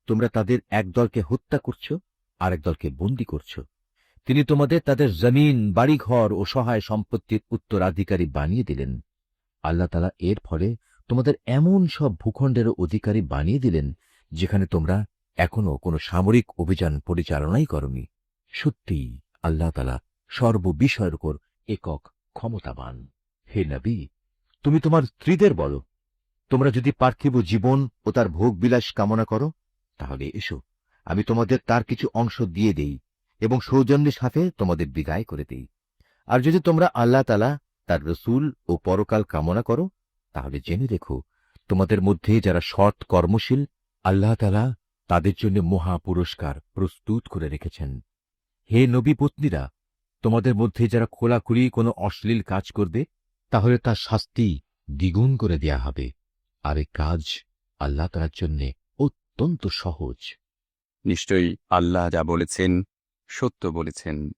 তোমরা তাদের এক দলকে হত্যা করছ, আরেক দলকে বন্দী করছ। তিনি তোমাদের তাদের জমিন, বাড়িঘর ও সহায় সম্পত্তির উত্তরাধিকারী বানিয়ে দিলেন। আল্লাহ তাআলা এর ফলে তোমাদের এমন সব ভূখণ্ডেরও অধিকারী বানিয়ে দিলেন যেখানে তোমরা এখনো কোনো সামরিক অভিযান পরিচালনাই করনি। সত্যিই আল্লাহ তাআলা সর্ববিষয়ের উপর একক ক্ষমতাবান। হে নবী, তুমি তোমার স্ত্রীদের বলো, তোমরা যদি পার্থিব জীবন ও তার ভোগবিলাস কামনা করো, তাহলে এসো, আমি তোমাদের তার কিছু অংশ দিয়ে দেই এবং সৌজন্যের সাথে তোমাদের বিদায় করে দেই। আর যদি তোমরা আল্লাহ তাআলা, তার রসূল ও পরকাল কামনা করো, তাহলে জেনে রেখো, তোমাদের মধ্যে যারা সৎ কর্মশীল, আল্লাহ তাআলা তাদের জন্য মহা পুরস্কার প্রস্তুত করে রেখেছেন। হে নবী পত্নীরা, তোমাদের মধ্যে যারা খোলাখুলি কোনো অশ্লীল কাজ করবে, তাহলে তার শাস্তি দ্বিগুণ করে দেয়া হবে। আর এই কাজ আল্লাহ তাআলার জন্য অত্যন্ত সহজ। নিশ্চয়ই আল্লাহ যা বলেছেন সত্য বলেছেন।